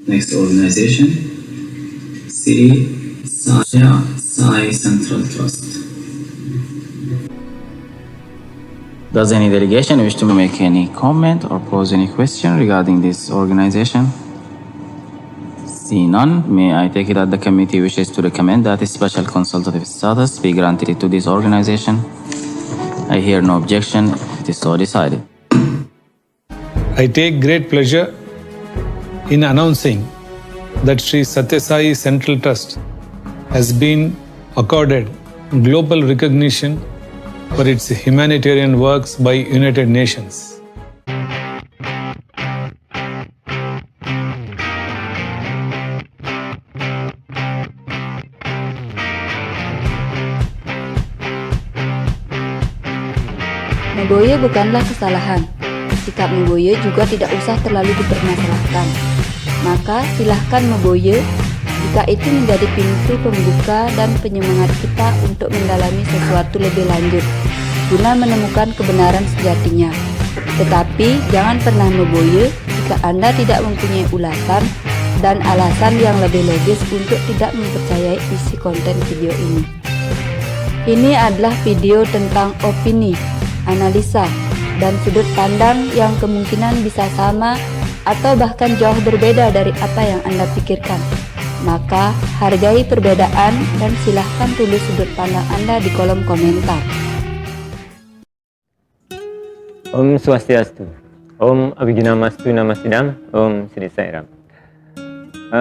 Next organization, Sri Satya Sai Central Trust. Does any delegation wish to make any comment or pose any question regarding this organization? See none, may I take it that the committee wishes to recommend that a special consultative status be granted to this organization? I hear no objection. It is so decided. I take great pleasure in announcing that Sri Satya Sai Central Trust has been accorded global recognition for its humanitarian works by United Nations. Meboye bukanlah kesalahan. Sikap Meboye juga tidak usah terlalu dipermasalahkan. Maka silahkan Meboye jika itu menjadi pintu pembuka dan penyemangat kita untuk mendalami sesuatu lebih lanjut guna menemukan kebenaran sejatinya. Tetapi jangan pernah Meboye jika Anda tidak mempunyai ulasan dan alasan yang lebih logis untuk tidak mempercayai isi konten video ini. Ini adalah video tentang opini, analisa, dan sudut pandang yang kemungkinan bisa sama atau bahkan jauh berbeda dari apa yang Anda pikirkan. Maka hargai perbedaan dan silahkan tulis sudut pandang Anda di kolom komentar. Om Swastiastu, Om Abhijnanastu Namasidam, Om Sri Sai Ram.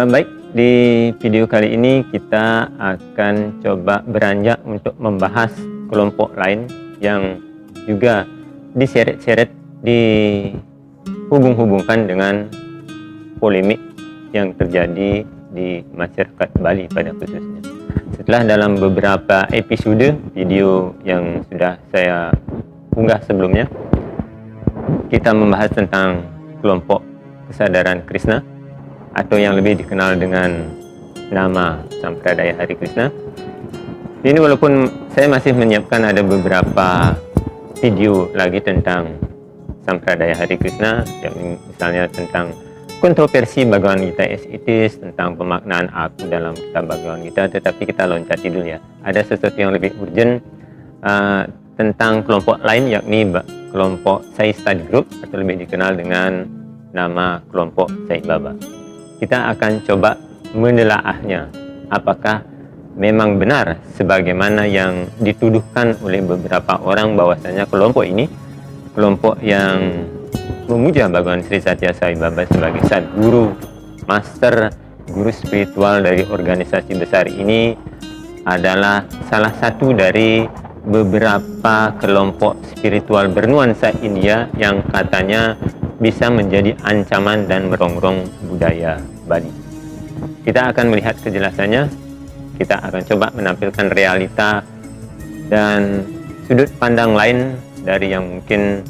Baik, di video kali ini kita akan coba beranjak untuk membahas kelompok lain yang juga diseret-seret, dihubung-hubungkan dengan polemik yang terjadi di masyarakat Bali pada khususnya. Setelah dalam beberapa episode video yang sudah saya unggah sebelumnya, kita membahas tentang kelompok kesadaran Krishna atau yang lebih dikenal dengan nama Sampradaya Hari Krishna. Ini walaupun saya masih menyiapkan ada beberapa video lagi tentang Sampradaya Hari Krishna, yang misalnya tentang kontroversi Bhagavad Gita as it is, tentang pemaknaan aku dalam kitab Bhagavad Gita, tetapi kita loncati dulu ya. Ada sesuatu yang lebih urgent tentang kelompok lain, yakni kelompok Sai Study Group atau lebih dikenal dengan nama kelompok Sai Baba. Kita akan coba menelaahnya, apakah memang benar sebagaimana yang dituduhkan oleh beberapa orang bahwasanya kelompok ini kelompok yang memuja Bhagawan Sri Satya Sai Baba sebagai Sadguru, master, guru spiritual dari organisasi besar ini adalah salah satu dari beberapa kelompok spiritual bernuansa India yang katanya bisa menjadi ancaman dan merongrong budaya Bali. Kita akan melihat kejelasannya, kita akan coba menampilkan realita dan sudut pandang lain dari yang mungkin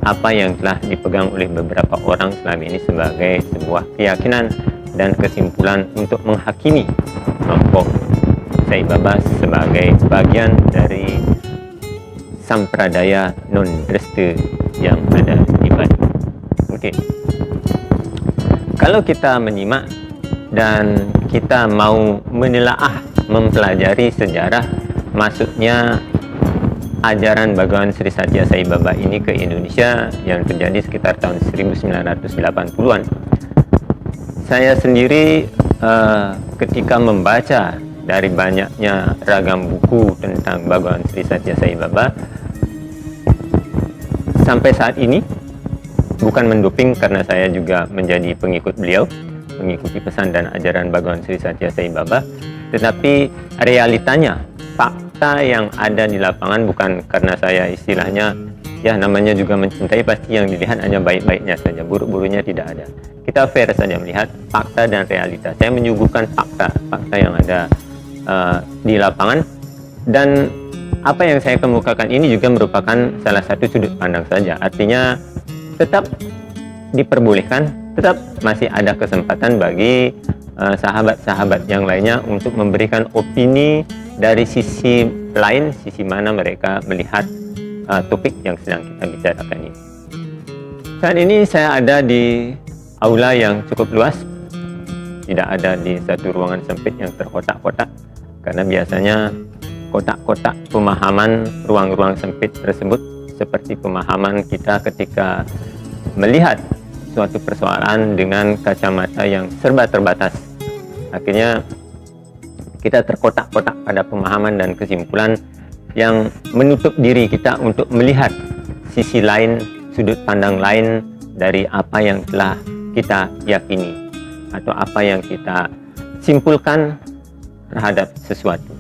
apa yang telah dipegang oleh beberapa orang selama ini sebagai sebuah keyakinan dan kesimpulan untuk menghakimi kelompok Sai Baba sebagai bagian dari sampradaya non-dresta yang ada di Bali. Oke. Kalau kita menyimak dan kita mau menelaah, mempelajari sejarah masuknya ajaran Bhagawan Sri Satya Sai Baba ini ke Indonesia yang terjadi sekitar tahun 1980-an. Saya sendiri ketika membaca dari banyaknya ragam buku tentang Bhagawan Sri Satya Sai Baba, sampai saat ini bukan menduping karena saya juga menjadi pengikut beliau, mengikuti pesan dan ajaran Bhagawan Sri Satya Sai Baba, tetapi realitanya, fakta yang ada di lapangan, bukan karena saya istilahnya ya namanya juga mencintai, pasti yang dilihat hanya baik-baiknya saja, buruk-buruknya tidak ada. Kita fair saja melihat fakta dan realita. Saya menyuguhkan fakta yang ada di lapangan, dan apa yang saya kemukakan ini juga merupakan salah satu sudut pandang saja. Artinya tetap diperbolehkan, tetap masih ada kesempatan bagi sahabat-sahabat yang lainnya untuk memberikan opini dari sisi lain, sisi mana mereka melihat topik yang sedang kita bicarakan ini. Saat ini saya ada di aula yang cukup luas tidak ada di satu ruangan sempit yang terkotak-kotak, karena biasanya kotak-kotak pemahaman ruang-ruang sempit tersebut seperti pemahaman kita ketika melihat suatu persoalan dengan kacamata yang serba terbatas. Akhirnya kita terkotak-kotak pada pemahaman dan kesimpulan yang menutup diri kita untuk melihat sisi lain, sudut pandang lain dari apa yang telah kita yakini atau apa yang kita simpulkan terhadap sesuatu.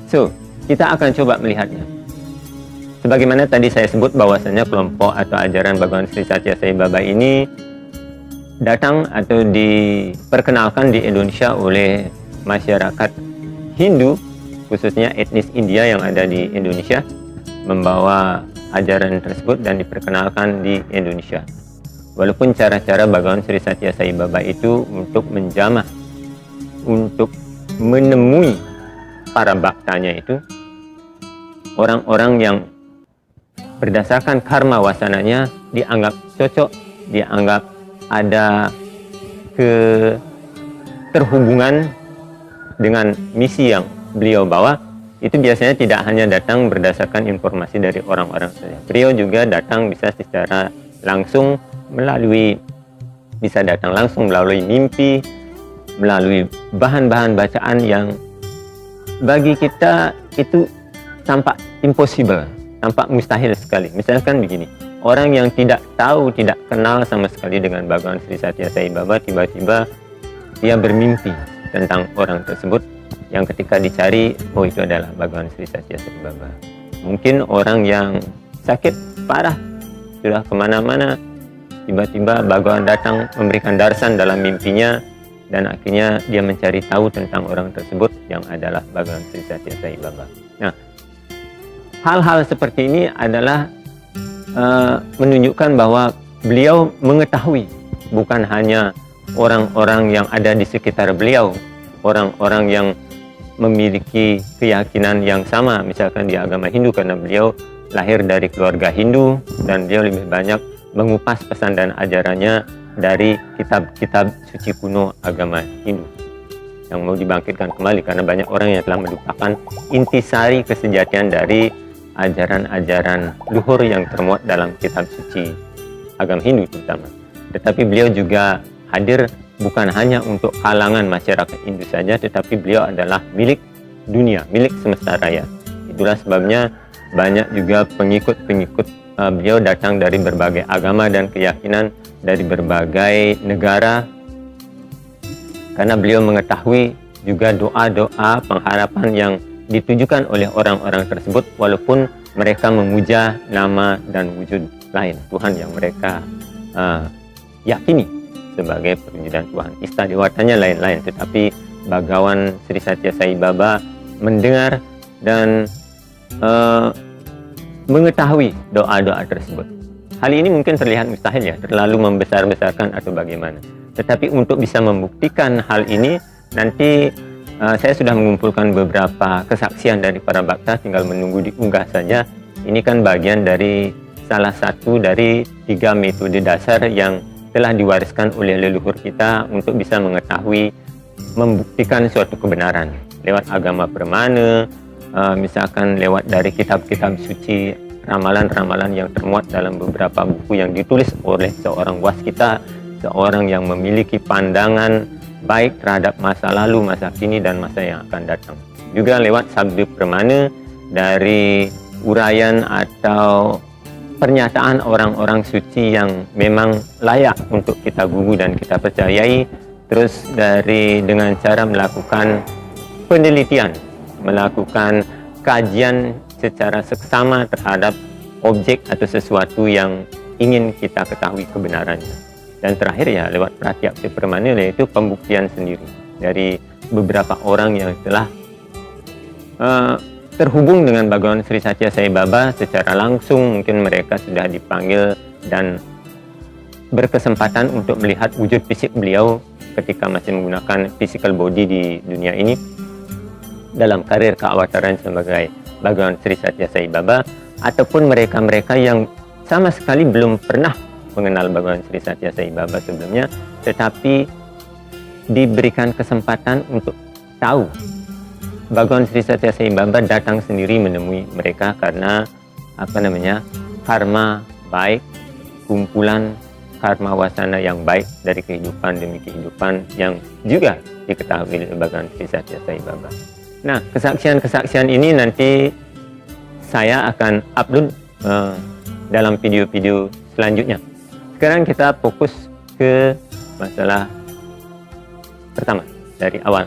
So, kita akan coba melihatnya. Sebagaimana tadi saya sebut bahwasanya kelompok atau ajaran Bhagawan Sri Satya Sai Baba ini datang atau diperkenalkan di Indonesia oleh masyarakat Hindu, khususnya etnis India yang ada di Indonesia, membawa ajaran tersebut dan diperkenalkan di Indonesia. Walaupun cara-cara Bhagawan Sri Satya Sai Baba itu untuk menjamah, untuk menemui para baktanya itu, orang-orang yang berdasarkan karma wasananya dianggap cocok, dianggap ada keterhubungan dengan misi yang beliau bawa, itu biasanya tidak hanya datang berdasarkan informasi dari orang-orang saja. Beliau juga datang bisa secara langsung bisa datang langsung melalui mimpi, melalui bahan-bahan bacaan yang bagi kita itu tampak impossible, tampak mustahil sekali. Misalkan begini, orang yang tidak tahu, tidak kenal sama sekali dengan Bhagawan Sri Satya Sai Baba, tiba-tiba dia bermimpi tentang orang tersebut, yang ketika dicari, oh itu adalah Bhagawan Sri Satya Sai Baba. Mungkin orang yang sakit parah, sudah kemana-mana, tiba-tiba Bhagawan datang memberikan darsan dalam mimpinya, dan akhirnya dia mencari tahu tentang orang tersebut yang adalah Bhagawan Sri Satya Sai Baba. Nah, hal-hal seperti ini adalah menunjukkan bahwa beliau mengetahui bukan hanya orang-orang yang ada di sekitar beliau, orang-orang yang memiliki keyakinan yang sama, misalkan di agama Hindu, karena beliau lahir dari keluarga Hindu dan beliau lebih banyak mengupas pesan dan ajarannya dari kitab-kitab suci kuno agama Hindu yang mau dibangkitkan kembali, karena banyak orang yang telah melupakan intisari kesejatian dari ajaran-ajaran luhur yang termuat dalam kitab suci agama Hindu terutama. Tetapi beliau juga hadir bukan hanya untuk kalangan masyarakat Hindu saja, tetapi beliau adalah milik dunia, milik semesta raya. Itulah sebabnya banyak juga pengikut-pengikut beliau datang dari berbagai agama dan keyakinan, dari berbagai negara, karena beliau mengetahui juga doa-doa pengharapan yang ditujukan oleh orang-orang tersebut, walaupun mereka memuja nama dan wujud lain, Tuhan yang mereka yakini sebagai perwujudan Tuhan. Istiadatnya lain-lain, tetapi Bhagawan Sri Satya Sai Baba mendengar dan mengetahui doa-doa tersebut. Hal ini mungkin terlihat mustahil ya, terlalu membesar-besarkan atau bagaimana. Tetapi untuk bisa membuktikan hal ini, nanti saya sudah mengumpulkan beberapa kesaksian dari para bhakta, tinggal menunggu diunggah saja. Ini kan bagian dari salah satu dari 3 metode dasar yang telah diwariskan oleh leluhur kita untuk bisa mengetahui, membuktikan suatu kebenaran lewat agama Pramana, misalkan lewat dari kitab-kitab suci, ramalan-ramalan yang termuat dalam beberapa buku yang ditulis oleh seorang waskita, seorang yang memiliki pandangan baik terhadap masa lalu, masa kini, dan masa yang akan datang. Juga lewat sabda Pramana dari uraian atau pernyataan orang-orang suci yang memang layak untuk kita gugu dan kita percayai, terus dengan cara melakukan penelitian, melakukan kajian secara seksama terhadap objek atau sesuatu yang ingin kita ketahui kebenarannya. Dan terakhir ya lewat pratyaksa Pramana, yaitu pembuktian sendiri dari beberapa orang yang telah terhubung dengan Bhagawan Sri Satya Sai Baba secara langsung. Mungkin mereka sudah dipanggil dan berkesempatan untuk melihat wujud fisik beliau ketika masih menggunakan physical body di dunia ini dalam karir keawataran sebagai Bhagawan Sri Satya Sai Baba, ataupun mereka-mereka yang sama sekali belum pernah mengenal Bhagawan Sri Satya Sai Baba sebelumnya, tetapi diberikan kesempatan untuk tahu. Bhagawan Sri Satya Sai Baba datang sendiri menemui mereka karena karma baik, kumpulan karma wasana yang baik dari kehidupan demi kehidupan yang juga diketahui oleh Bhagawan Sri Satya Sai Baba. Nah, kesaksian-kesaksian ini nanti saya akan upload dalam video-video selanjutnya. Sekarang kita fokus ke masalah pertama dari awal.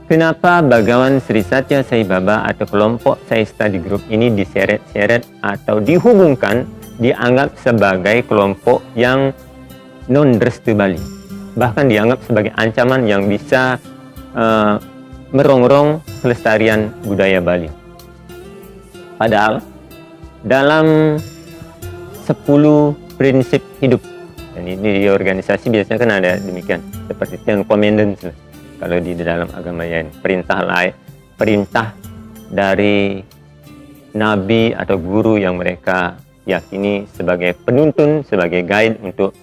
Kenapa Bhagawan Sri Satya Sai Baba atau kelompok Sai Study Group ini diseret-seret atau dihubungkan, dianggap sebagai kelompok yang non-restu Bali, bahkan dianggap sebagai ancaman yang bisa merongrong kelestarian budaya Bali. Padahal dalam 10 prinsip hidup, dan ini di organisasi biasanya kan ada demikian, seperti Ten Commandments kalau di dalam agama lain, perintah dari nabi atau guru yang mereka yakini sebagai penuntun, sebagai guide untuk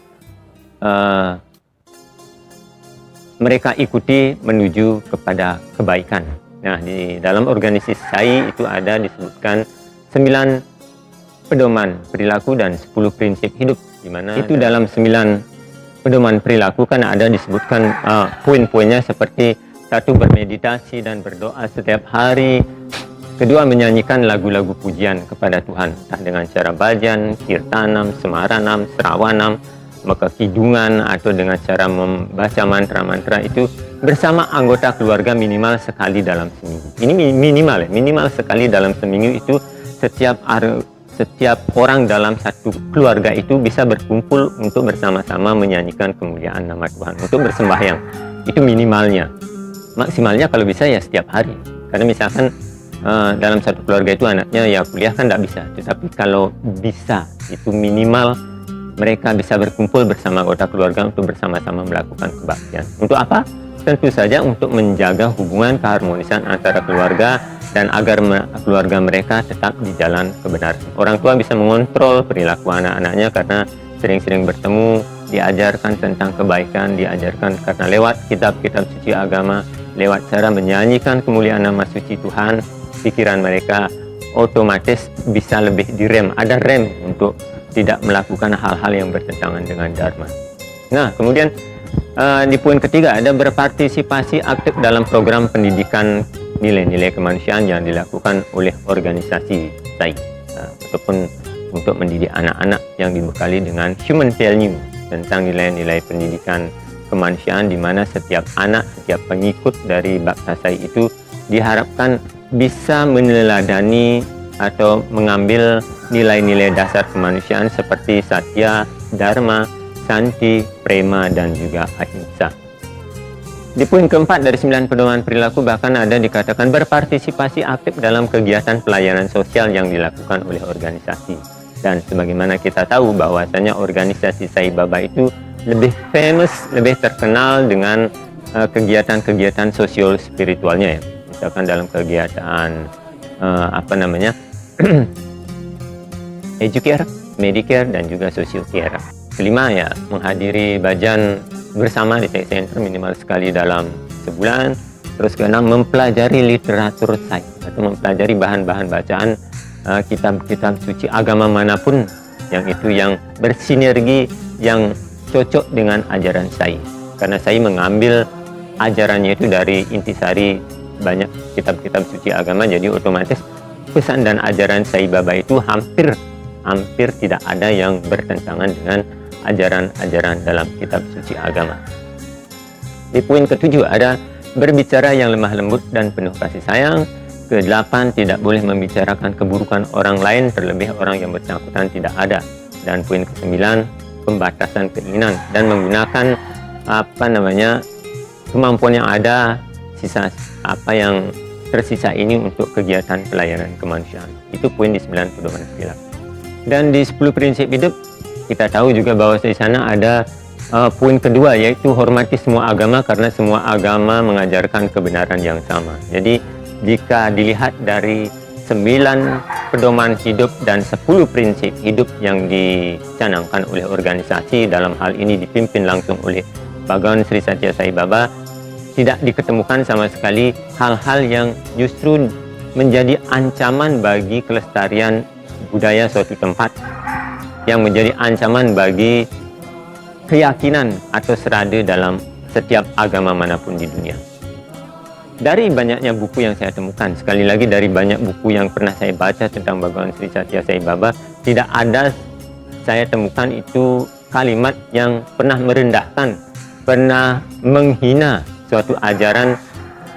mereka ikuti menuju kepada kebaikan. Nah, di dalam organisasi Sai itu ada disebutkan 9 pedoman perilaku dan 10 prinsip hidup, di mana itu dalam 9 pedoman perilaku kan ada disebutkan poin-poinnya seperti 1, bermeditasi dan berdoa setiap hari. 2, menyanyikan lagu-lagu pujian kepada Tuhan, entah dengan cara bhajan, kirtanam, semaranam, serawanam, maka kidungan, atau dengan cara membaca mantra-mantra itu bersama anggota keluarga minimal sekali dalam seminggu. Ini minimal sekali dalam seminggu itu setiap orang dalam satu keluarga itu bisa berkumpul untuk bersama-sama menyanyikan kemuliaan nama Tuhan, untuk bersembahyang. Itu minimalnya. Maksimalnya kalau bisa ya setiap hari. Karena misalkan dalam satu keluarga itu anaknya ya kuliah kan tidak bisa. Tetapi kalau bisa, itu minimal mereka bisa berkumpul bersama anggota keluarga untuk bersama-sama melakukan kebaktian. Untuk apa? Tentu saja untuk menjaga hubungan keharmonisan antara keluarga dan agar keluarga mereka tetap di jalan kebenaran. Orang tua bisa mengontrol perilaku anak-anaknya karena sering-sering bertemu, diajarkan tentang kebaikan, diajarkan karena lewat kitab-kitab suci agama, lewat cara menyanyikan kemuliaan nama suci Tuhan, pikiran mereka otomatis bisa lebih direm, ada rem untuk tidak melakukan hal-hal yang bertentangan dengan Dharma. Nah, kemudian di poin ketiga ada berpartisipasi aktif dalam program pendidikan nilai-nilai kemanusiaan yang dilakukan oleh organisasi Sai, ataupun untuk mendidik anak-anak yang dibekali dengan human value tentang nilai-nilai pendidikan kemanusiaan, di mana setiap anak, setiap pengikut dari Baksa Sai itu diharapkan bisa meneladani atau mengambil nilai-nilai dasar kemanusiaan seperti Satya, Dharma, Santi, Prema, dan juga Ahimsa. Di poin keempat dari 9 pedoman perilaku bahkan ada dikatakan berpartisipasi aktif dalam kegiatan pelayanan sosial yang dilakukan oleh organisasi. Dan sebagaimana kita tahu bahwasanya organisasi Sai Baba itu lebih famous, lebih terkenal dengan kegiatan-kegiatan sosial spiritualnya ya. Misalkan dalam kegiatan Educare, Medicare, dan juga Social Care. Kelima ya, menghadiri bhajan bersama di Sai Center minimal sekali dalam sebulan. Terus keenam, mempelajari literatur Sai atau mempelajari bahan-bahan bacaan kitab-kitab suci agama manapun yang itu yang bersinergi, yang cocok dengan ajaran Sai. Karena Sai mengambil ajarannya itu dari intisari banyak kitab-kitab suci agama, jadi otomatis pesan dan ajaran Sai Baba itu hampir tidak ada yang bertentangan dengan ajaran-ajaran dalam kitab suci agama. Di poin ketujuh ada berbicara yang lemah lembut dan penuh kasih sayang. Kedelapan, tidak boleh membicarakan keburukan orang lain, terlebih orang yang bersangkutan tidak ada. Dan poin ke-9, pembatasan keinginan dan menggunakan kemampuan yang ada, sisa apa yang tersisa ini untuk kegiatan pelayanan kemanusiaan. Itu poin di 9 pedoman perilaku. Dan di 10 prinsip hidup kita tahu juga bahwa di sana ada poin kedua, yaitu hormati semua agama karena semua agama mengajarkan kebenaran yang sama. Jadi jika dilihat dari 9 pedoman hidup dan 10 prinsip hidup yang dicanangkan oleh organisasi, dalam hal ini dipimpin langsung oleh Bhagawan Sri Satya Sai Baba tidak diketemukan sama sekali hal-hal yang justru menjadi ancaman bagi kelestarian budaya suatu tempat, yang menjadi ancaman bagi keyakinan atau serada dalam setiap agama manapun di dunia. Dari banyaknya buku yang saya temukan, sekali lagi dari banyak buku yang pernah saya baca tentang Bhagawan Sri Satya Sai Baba, tidak ada saya temukan itu kalimat yang pernah merendahkan, pernah menghina suatu ajaran,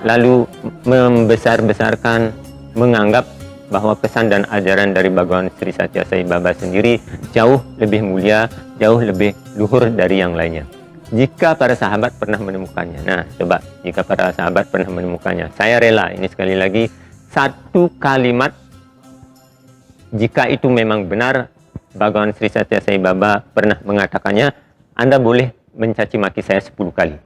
lalu membesar-besarkan, menganggap bahwa pesan dan ajaran dari Bhagawan Sri Satya Sai Baba sendiri jauh lebih mulia, jauh lebih luhur dari yang lainnya. Jika para sahabat pernah menemukannya, nah coba, jika para sahabat pernah menemukannya, saya rela, ini sekali lagi, satu kalimat, jika itu memang benar, Bhagawan Sri Satya Sai Baba pernah mengatakannya, Anda boleh mencaci maki saya 10 kali.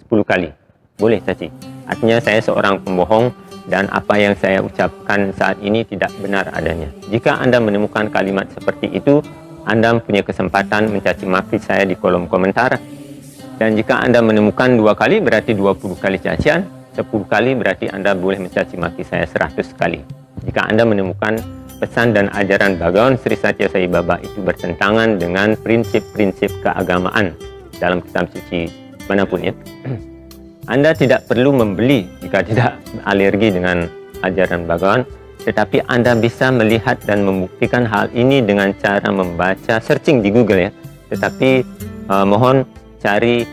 10 kali. Boleh caci. Artinya saya seorang pembohong dan apa yang saya ucapkan saat ini tidak benar adanya. Jika Anda menemukan kalimat seperti itu, Anda punya kesempatan mencaci maki saya di kolom komentar. Dan jika Anda menemukan 2 kali berarti 20 kali cacian, 10 kali berarti Anda boleh mencaci maki saya 100 kali. Jika Anda menemukan pesan dan ajaran Bhagawan Sri Satya Sai Baba itu bertentangan dengan prinsip-prinsip keagamaan dalam kitab suci manapun ya, Anda tidak perlu membeli jika tidak alergi dengan ajaran Bhagawan, tetapi Anda bisa melihat dan membuktikan hal ini dengan cara membaca, searching di Google ya, tetapi mohon cari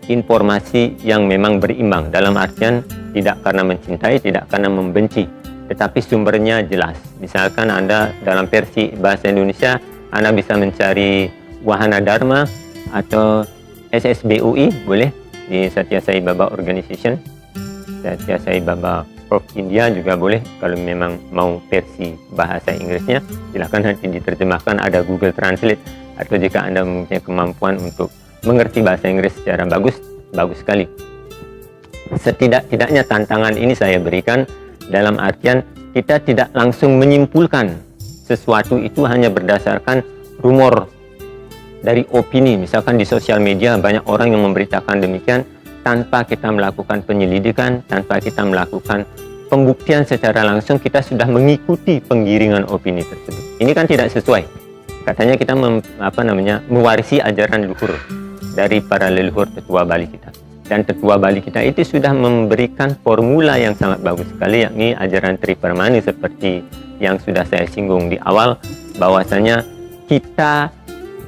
informasi yang memang berimbang, dalam artian tidak karena mencintai, tidak karena membenci, tetapi sumbernya jelas. Misalkan Anda dalam versi bahasa Indonesia, Anda bisa mencari Wahana Dharma atau SSBUI, boleh di Satya Sai Baba Organization, Satya Sai Baba Prof India juga boleh. Kalau memang mau versi bahasa Inggrisnya, silakan nanti diterjemahkan, ada Google Translate. Atau jika Anda mempunyai kemampuan untuk mengerti bahasa Inggris secara bagus, bagus sekali. Setidak-tidaknya tantangan ini saya berikan dalam artian kita tidak langsung menyimpulkan sesuatu itu hanya berdasarkan rumor dari opini. Misalkan di sosial media banyak orang yang memberitakan demikian tanpa kita melakukan penyelidikan, tanpa kita melakukan pembuktian secara langsung, kita sudah mengikuti penggiringan opini tersebut. Ini kan tidak sesuai. Katanya kita mewarisi ajaran luhur dari para leluhur tetua Bali kita. Dan tetua Bali kita itu sudah memberikan formula yang sangat bagus sekali, yakni ajaran Triparmani seperti yang sudah saya singgung di awal, bahwasanya kita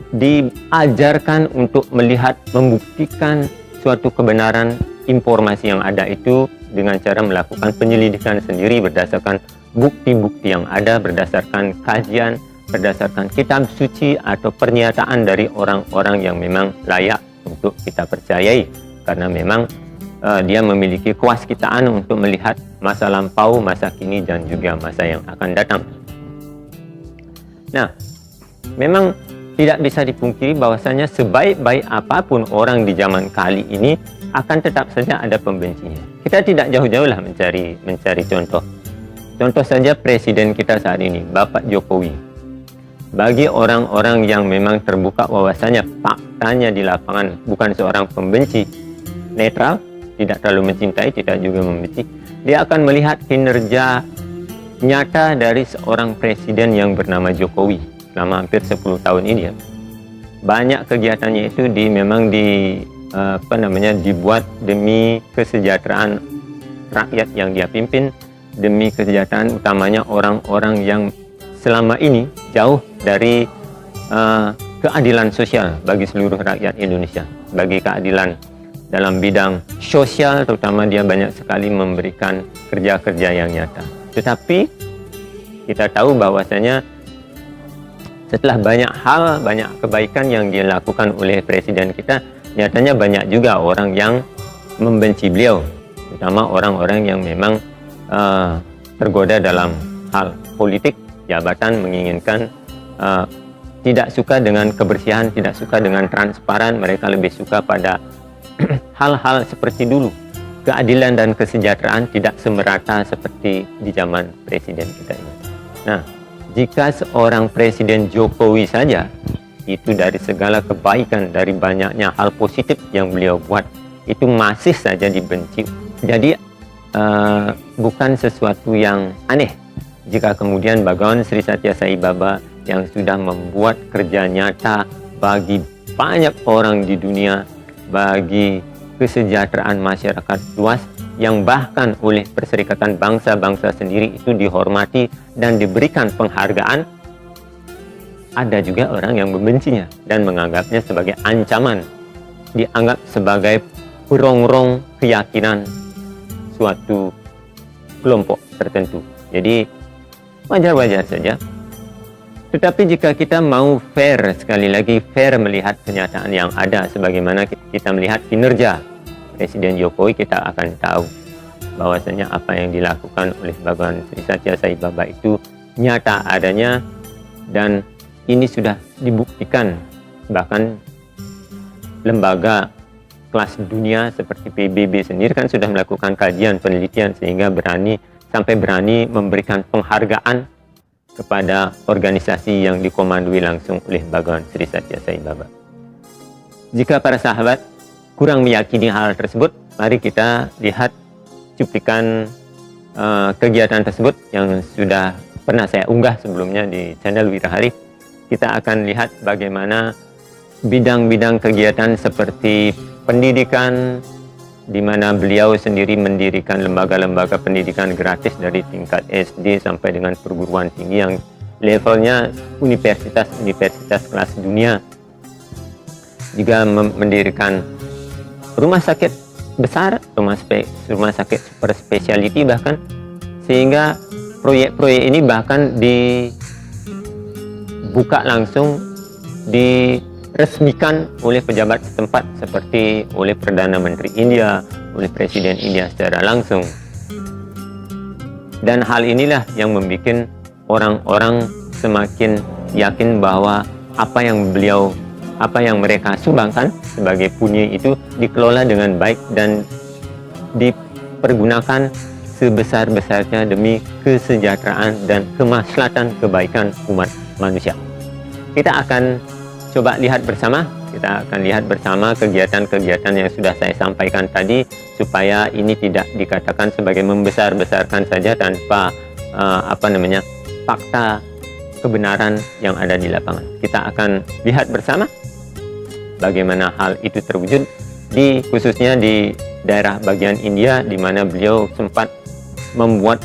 diajarkan untuk melihat, membuktikan suatu kebenaran informasi yang ada itu dengan cara melakukan penyelidikan sendiri berdasarkan bukti-bukti yang ada, berdasarkan kajian, berdasarkan kitab suci atau pernyataan dari orang-orang yang memang layak untuk kita percayai, karena memang dia memiliki kewaskitaan untuk melihat masa lampau, masa kini, dan juga masa yang akan datang. Nah, memang tidak bisa dipungkiri bahwasanya sebaik-baik apapun orang di zaman kali ini akan tetap saja ada pembencinya. Kita tidak jauh-jauh lah mencari contoh. Contoh saja presiden kita saat ini, Bapak Jokowi. Bagi orang-orang yang memang terbuka wawasannya, faktanya di lapangan bukan seorang pembenci, netral, tidak terlalu mencintai, tidak juga membenci, dia akan melihat kinerja nyata dari seorang presiden yang bernama Jokowi selama hampir 10 tahun ini ya. Banyak kegiatannya itu memang dibuat demi kesejahteraan rakyat yang dia pimpin, demi kesejahteraan utamanya orang-orang yang selama ini jauh dari keadilan sosial bagi seluruh rakyat Indonesia. Bagi keadilan dalam bidang sosial terutama, dia banyak sekali memberikan kerja-kerja yang nyata. Tetapi kita tahu bahwasanya setelah banyak hal, banyak kebaikan yang dilakukan oleh presiden kita, nyatanya banyak juga orang yang membenci beliau, terutama orang-orang yang memang tergoda dalam hal politik, jabatan, menginginkan, tidak suka dengan kebersihan, tidak suka dengan transparan. Mereka lebih suka pada hal-hal seperti dulu. Keadilan dan kesejahteraan tidak semerata seperti di zaman presiden kita ini. Nah, jika seorang presiden Jokowi saja itu dari segala kebaikan, dari banyaknya hal positif yang beliau buat, itu masih saja dibenci. Jadi bukan sesuatu yang aneh jika kemudian Bhagawan Sri Satya Sai Baba yang sudah membuat kerja nyata bagi banyak orang di dunia, bagi kesejahteraan masyarakat luas, yang bahkan oleh Perserikatan Bangsa-Bangsa sendiri itu dihormati dan diberikan penghargaan, ada juga orang yang membencinya dan menganggapnya sebagai ancaman, dianggap sebagai perongrong keyakinan suatu kelompok tertentu. Jadi wajar-wajar saja. Tetapi jika kita mau fair, sekali lagi fair melihat kenyataan yang ada, sebagaimana kita melihat kinerja Presiden Jokowi, kita akan tahu bahwasanya apa yang dilakukan oleh Bhagawan Sri Satya Sai Baba itu nyata adanya, dan ini sudah dibuktikan. Bahkan lembaga kelas dunia seperti PBB sendiri kan sudah melakukan kajian penelitian sehingga sampai berani memberikan penghargaan kepada organisasi yang dikomandoi langsung oleh Bhagawan Sri Satya Sai Baba. Jika para sahabat kurang meyakini hal tersebut, mari kita lihat cuplikan kegiatan tersebut yang sudah pernah saya unggah sebelumnya di channel Wirahari. Kita akan lihat bagaimana bidang-bidang kegiatan seperti pendidikan, di mana beliau sendiri mendirikan lembaga-lembaga pendidikan gratis dari tingkat SD sampai dengan perguruan tinggi yang levelnya universitas kelas dunia. Juga mendirikan rumah sakit besar, rumah sakit super specialty bahkan, sehingga proyek-proyek ini bahkan dibuka langsung, diresmikan oleh pejabat setempat seperti oleh Perdana Menteri India, oleh Presiden India secara langsung. Dan hal inilah yang membuat orang-orang semakin yakin bahwa apa yang mereka sumbangkan sebagai punya itu dikelola dengan baik dan dipergunakan sebesar-besarnya demi kesejahteraan dan kemaslahatan kebaikan umat manusia. Kita akan coba lihat bersama, kegiatan-kegiatan yang sudah saya sampaikan tadi, supaya ini tidak dikatakan sebagai membesar-besarkan saja tanpa fakta kebenaran yang ada di lapangan. Kita akan lihat bersama bagaimana hal itu terwujud khususnya di daerah bagian India, di mana beliau sempat membuat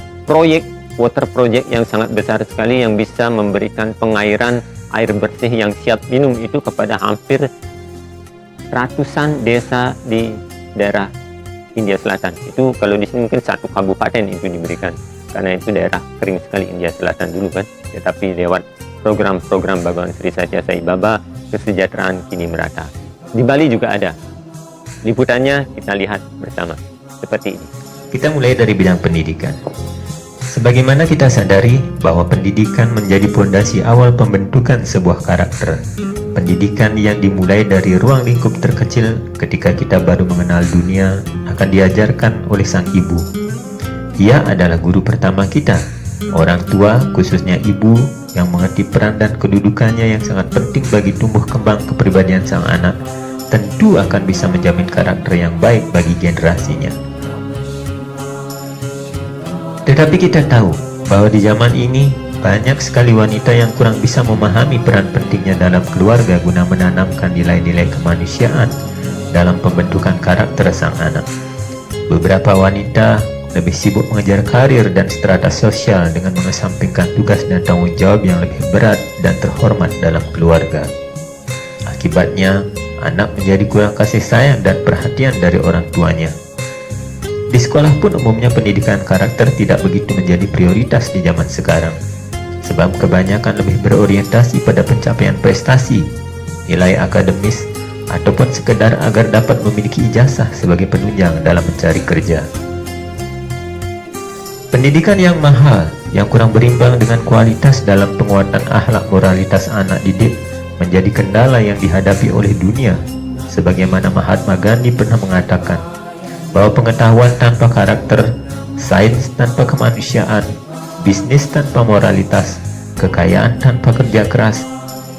water project yang sangat besar sekali yang bisa memberikan pengairan air bersih yang siap minum itu kepada hampir ratusan desa di daerah India Selatan. Itu kalau di sini mungkin satu kabupaten itu diberikan, karena itu daerah kering sekali India Selatan dulu kan. Tetapi lewat program-program Bhagawan Sri Satya Sai Baba, kesejahteraan kini merata. Di Bali juga ada. Liputannya kita lihat bersama seperti ini. Kita mulai dari bidang pendidikan. Sebagaimana kita sadari bahwa pendidikan menjadi fondasi awal pembentukan sebuah karakter. Pendidikan yang dimulai dari ruang lingkup terkecil ketika kita baru mengenal dunia akan diajarkan oleh sang ibu. Ia adalah guru pertama kita. Orang tua, khususnya ibu, yang mengerti peran dan kedudukannya yang sangat penting bagi tumbuh kembang kepribadian sang anak, tentu akan bisa menjamin karakter yang baik bagi generasinya. Tetapi kita tahu bahwa di zaman ini banyak sekali wanita yang kurang bisa memahami peran pentingnya dalam keluarga guna menanamkan nilai-nilai kemanusiaan dalam pembentukan karakter sang anak. Beberapa wanita lebih sibuk mengejar karir dan strata sosial dengan mengesampingkan tugas dan tanggung jawab yang lebih berat dan terhormat dalam keluarga. Akibatnya, anak menjadi kurang kasih sayang dan perhatian dari orang tuanya. Di sekolah pun umumnya pendidikan karakter tidak begitu menjadi prioritas di zaman sekarang, sebab kebanyakan lebih berorientasi pada pencapaian prestasi, nilai akademis, ataupun sekedar agar dapat memiliki ijazah sebagai penunjang dalam mencari kerja. Pendidikan yang mahal, yang kurang berimbang dengan kualitas dalam penguatan akhlak moralitas anak didik menjadi kendala yang dihadapi oleh dunia, sebagaimana Mahatma Gandhi pernah mengatakan bahwa pengetahuan tanpa karakter, sains tanpa kemanusiaan, bisnis tanpa moralitas, kekayaan tanpa kerja keras,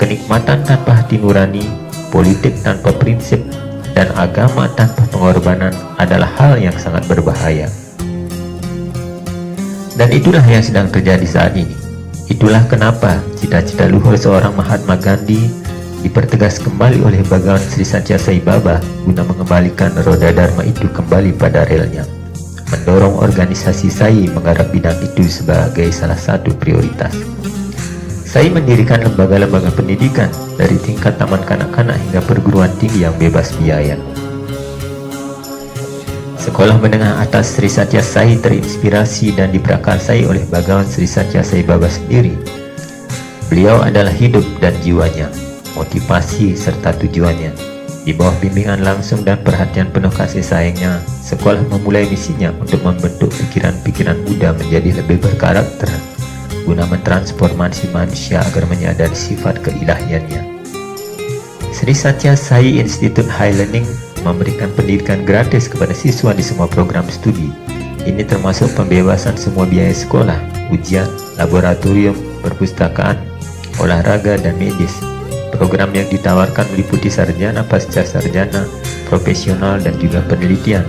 kenikmatan tanpa hati nurani, politik tanpa prinsip, dan agama tanpa pengorbanan adalah hal yang sangat berbahaya. Dan itulah yang sedang terjadi saat ini. Itulah kenapa cita-cita luhur seorang Mahatma Gandhi dipertegas kembali oleh Bhagawan Sri Satya Sai Baba guna mengembalikan roda dharma itu kembali pada relnya, mendorong organisasi Sai menggarap bidang itu sebagai salah satu prioritas. Sai mendirikan lembaga-lembaga pendidikan dari tingkat taman kanak-kanak hingga perguruan tinggi yang bebas biaya. Sekolah menengah atas Sri Satya Sai terinspirasi dan diprakarsai oleh Bhagawan Sri Satya Sai Baba sendiri. Beliau adalah hidup dan jiwanya, motivasi serta tujuannya. Di bawah bimbingan langsung dan perhatian penuh kasih sayangnya, sekolah memulai misinya untuk membentuk pikiran-pikiran muda menjadi lebih berkarakter, guna mentransformasi manusia agar menyadari sifat keilahiannya. Sri Satya Sai Institute High Learning memberikan pendidikan gratis kepada siswa di semua program studi. Ini termasuk pembebasan semua biaya sekolah, ujian, laboratorium, perpustakaan, olahraga, dan medis. Program yang ditawarkan meliputi sarjana, pasca sarjana, profesional, dan juga penelitian.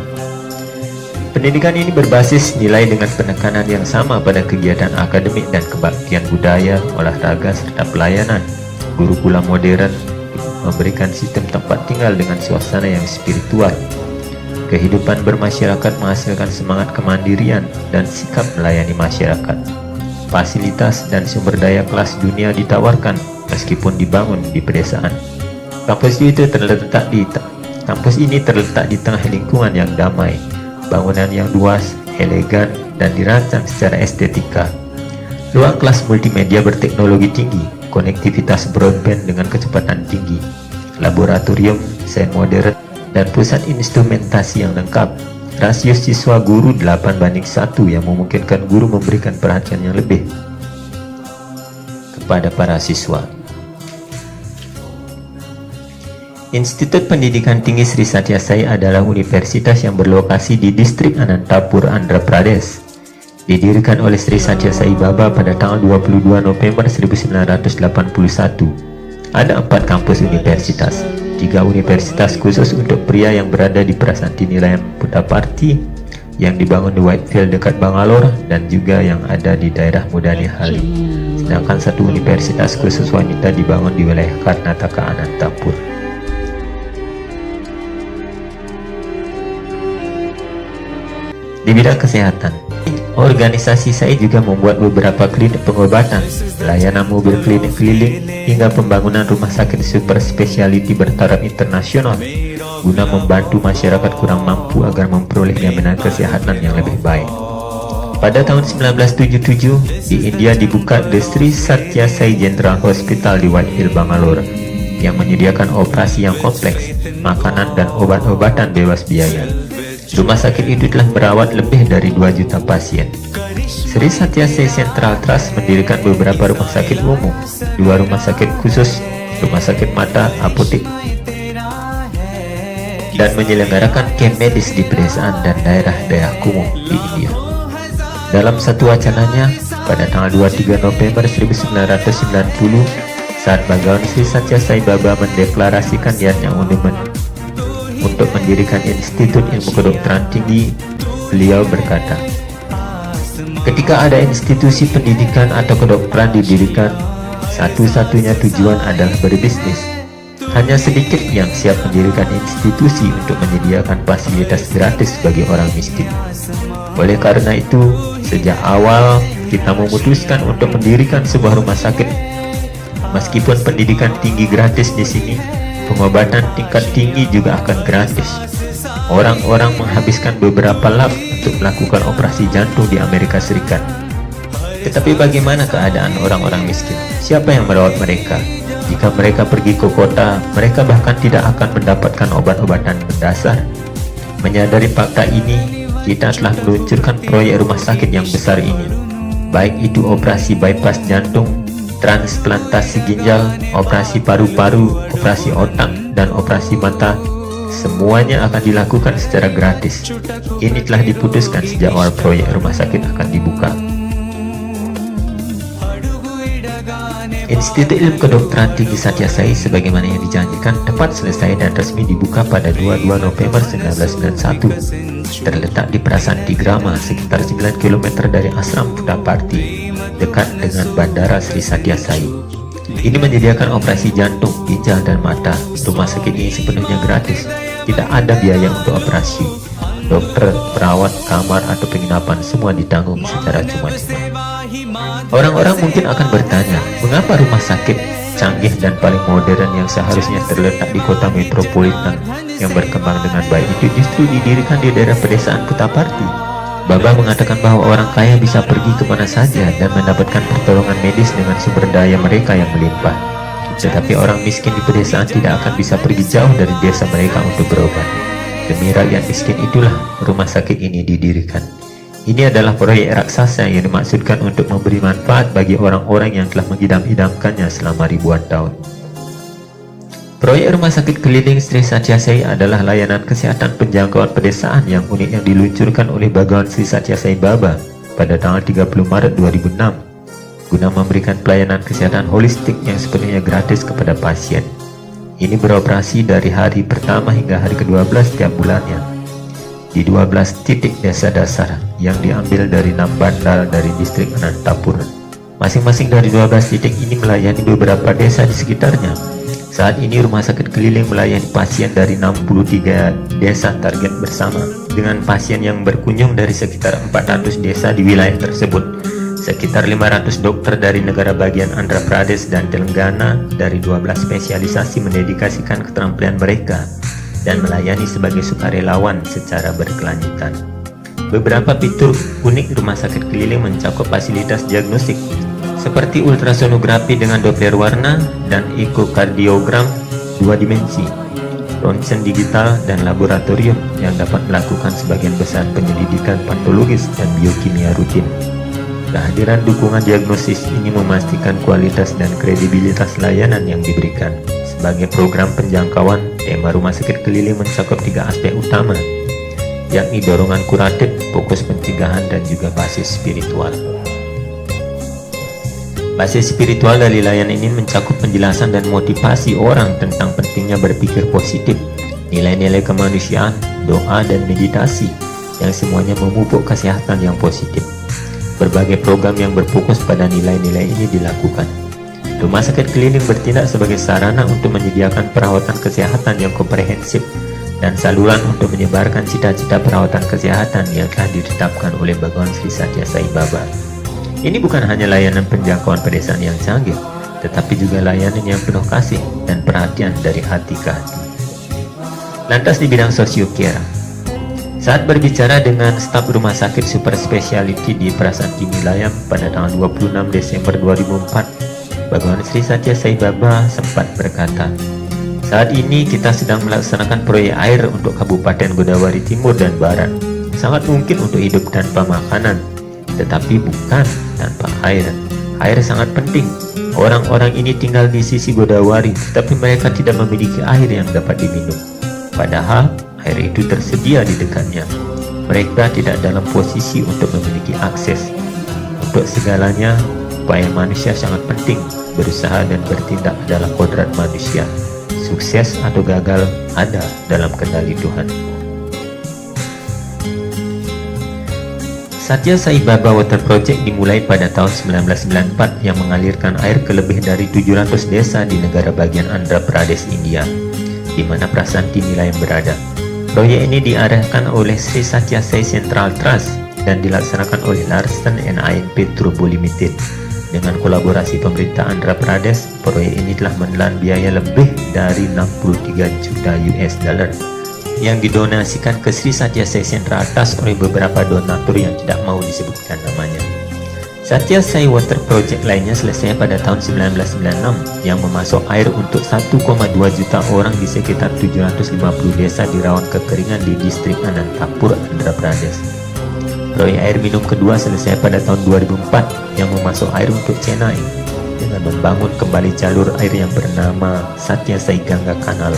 Pendidikan ini berbasis nilai dengan penekanan yang sama pada kegiatan akademik dan kebaktian budaya, olahraga, serta pelayanan. Gurukula modern memberikan sistem tempat tinggal dengan suasana yang spiritual. Kehidupan bermasyarakat menghasilkan semangat kemandirian dan sikap melayani masyarakat. Fasilitas dan sumber daya kelas dunia ditawarkan meskipun dibangun di pedesaan. Kampus ini terletak di tengah lingkungan yang damai, bangunan yang luas, elegan, dan dirancang secara estetika. Ruang kelas multimedia berteknologi tinggi, konektivitas broadband dengan kecepatan tinggi, laboratorium desain modern, dan pusat instrumentasi yang lengkap. Rasio siswa guru 8:1 yang memungkinkan guru memberikan perhatian yang lebih kepada para siswa. Institut Pendidikan Tinggi Sri Satya Sai adalah universitas yang berlokasi di distrik Anantapur, Andhra Pradesh. Didirikan oleh Sri Satya Sai Baba pada tanggal 22 November 1981. Ada 4 kampus universitas, 3 universitas khusus untuk pria yang berada di Prasanti Nilayam Puttaparthi yang dibangun di Whitefield dekat Bangalore, dan juga yang ada di daerah Mudani Halim. Sedangkan 1 universitas khusus wanita dibangun di wilayah Karnataka, Anantapur. Di bidang kesehatan, organisasi saya juga membuat beberapa klinik pengobatan, layanan mobil klinik keliling, hingga pembangunan rumah sakit super speciality bertaraf internasional guna membantu masyarakat kurang mampu agar memperoleh jaminan kesehatan yang lebih baik. Pada tahun 1977, di India dibuka The Sri Satya Sai General Hospital di Whitefield, Bangalore, yang menyediakan operasi yang kompleks, makanan, dan obat-obatan bebas biaya. Rumah sakit itu telah merawat lebih dari 2 juta pasien. Sri Satya Sai Central Trust mendirikan beberapa rumah sakit umum, 2 rumah sakit khusus, rumah sakit mata, apotek, dan menyelenggarakan camp medis di pedesaan dan daerah-daerah kumuh di India. Dalam satu wacananya, pada tanggal 23 November 1990, saat Bhagawan Sri Satya Sai Baba mendeklarasikan niatnya untuk mendirikan Institut Ilmu Kedokteran Tinggi, beliau berkata, "Ketika ada institusi pendidikan atau kedokteran didirikan, satu-satunya tujuan adalah berbisnis. Hanya sedikit yang siap mendirikan institusi untuk menyediakan fasilitas gratis bagi orang miskin. Oleh karena itu, sejak awal kita memutuskan untuk mendirikan sebuah rumah sakit. Meskipun pendidikan tinggi gratis di sini, pengobatan tingkat tinggi juga akan gratis. Orang-orang menghabiskan beberapa lap untuk melakukan operasi jantung di Amerika Serikat. Tetapi bagaimana keadaan orang-orang miskin? Siapa yang merawat mereka? Jika mereka pergi ke kota, mereka bahkan tidak akan mendapatkan obat-obatan mendasar. Menyadari fakta ini, kita telah meluncurkan proyek rumah sakit yang besar ini. Baik itu operasi bypass jantung, transplantasi ginjal, operasi paru-paru, operasi otak, dan operasi mata, semuanya akan dilakukan secara gratis. Ini telah diputuskan sejak awal proyek rumah sakit akan dibuka. Institut Ilmu Kedokteran Tinggi Satyasai sebagaimana yang dijanjikan tepat selesai dan resmi dibuka pada 22 November 1991. Terletak di Prasanti Grama sekitar 9 km dari Asram Puttaparthi, dekat dengan Bandara Sri Satyasai. Ini menyediakan operasi jantung, ginjal, dan mata. Rumah sakit ini sepenuhnya gratis, tidak ada biaya untuk operasi. Dokter, perawat, kamar, atau penginapan semua ditanggung secara cuma-cuma. Orang-orang mungkin akan bertanya, mengapa rumah sakit canggih dan paling modern yang seharusnya terletak di kota metropolitan yang berkembang dengan baik itu justru didirikan di daerah pedesaan Puttaparthi? Baba mengatakan bahwa orang kaya bisa pergi kemana saja dan mendapatkan pertolongan medis dengan sumber daya mereka yang melimpah. Tetapi orang miskin di pedesaan tidak akan bisa pergi jauh dari desa mereka untuk berobat. Demi rakyat miskin itulah rumah sakit ini didirikan. Ini adalah proyek raksasa yang dimaksudkan untuk memberi manfaat bagi orang-orang yang telah mengidam-idamkannya selama ribuan tahun. Proyek Rumah Sakit Keliling Sri Satyasai adalah layanan kesehatan penjangkauan pedesaan yang unik yang diluncurkan oleh Bhagawan Sri Satyasai Baba pada tanggal 30 Maret 2006 guna memberikan pelayanan kesehatan holistik yang sepenuhnya gratis kepada pasien. Ini beroperasi dari hari pertama hingga hari ke-12 setiap bulannya di 12 titik desa dasar yang diambil dari 6 bandar dari distrik Anantapur. Masing-masing dari 12 titik ini melayani beberapa desa di sekitarnya. Saat ini rumah sakit keliling melayani pasien dari 63 desa target bersama, dengan pasien yang berkunjung dari sekitar 400 desa di wilayah tersebut. Sekitar 500 dokter dari negara bagian Andhra Pradesh dan Telangana dari 12 spesialisasi mendedikasikan keterampilan mereka dan melayani sebagai sukarelawan secara berkelanjutan. Beberapa fitur unik rumah sakit keliling mencakup fasilitas diagnostik seperti ultrasonografi dengan Doppler warna dan ekokardiogram 2 dimensi, ronsen digital, dan laboratorium yang dapat melakukan sebagian besar penyelidikan patologis dan biokimia rutin. Kehadiran dukungan diagnosis ini memastikan kualitas dan kredibilitas layanan yang diberikan. Sebagai program penjangkauan, tema rumah sakit keliling mencakup 3 aspek utama, yakni dorongan kuratif, fokus pencegahan, dan juga basis spiritual. Basis spiritual dari layanan ini mencakup penjelasan dan motivasi orang tentang pentingnya berpikir positif, nilai-nilai kemanusiaan, doa, dan meditasi, yang semuanya memupuk kesehatan yang positif. Berbagai program yang berfokus pada nilai-nilai ini dilakukan. Rumah sakit keliling bertindak sebagai sarana untuk menyediakan perawatan kesehatan yang komprehensif dan saluran untuk menyebarkan cita-cita perawatan kesehatan yang telah ditetapkan oleh Bhagawan Sri Satyasai Baba. Ini bukan hanya layanan penjangkauan pedesaan yang canggih, tetapi juga layanan yang penuh kasih dan perhatian dari hati ke hati. Lantas di bidang sosiocare, saat berbicara dengan staf rumah sakit super speciality di Prasanti Nilayam pada tanggal 26 Desember 2004, Bhagawan Sri Satyasai Baba sempat berkata, "Saat ini kita sedang melaksanakan proyek air untuk Kabupaten Godavari Timur dan Barat. Sangat mungkin untuk hidup tanpa makanan, tetapi bukan tanpa air. Air sangat penting. Orang-orang ini tinggal di sisi Godavari, tetapi mereka tidak memiliki air yang dapat diminum. Padahal air itu tersedia di dekatnya. Mereka tidak dalam posisi untuk memiliki akses. Untuk segalanya, upaya manusia sangat penting. Berusaha dan bertindak adalah kodrat manusia. Sukses atau gagal ada dalam kendali Tuhan." Satyasai Baba Water Project dimulai pada tahun 1994 yang mengalirkan air ke lebih dari 700 desa di negara bagian Andhra Pradesh, India, di mana Prasanti Nilayam berada. Proyek ini diarahkan oleh Sri Satyasai Central Trust dan dilaksanakan oleh Larsen & ANP Turbo Limited. Dengan kolaborasi pemerintah Andhra Pradesh, proyek ini telah menelan biaya lebih dari 63 juta US dollar yang didonasikan ke Sri Satyasai Central Trust oleh beberapa donatur yang tidak mau disebutkan namanya. Satyasai Water Project lainnya selesai pada tahun 1996 yang memasok air untuk 1,2 juta orang di sekitar 750 desa di rawan kekeringan di distrik Anantapur, Andhra Pradesh. Proyek air minum kedua selesai pada tahun 2004 yang memasok air untuk Chennai dengan membangun kembali jalur air yang bernama Satyasai Ganga Canal.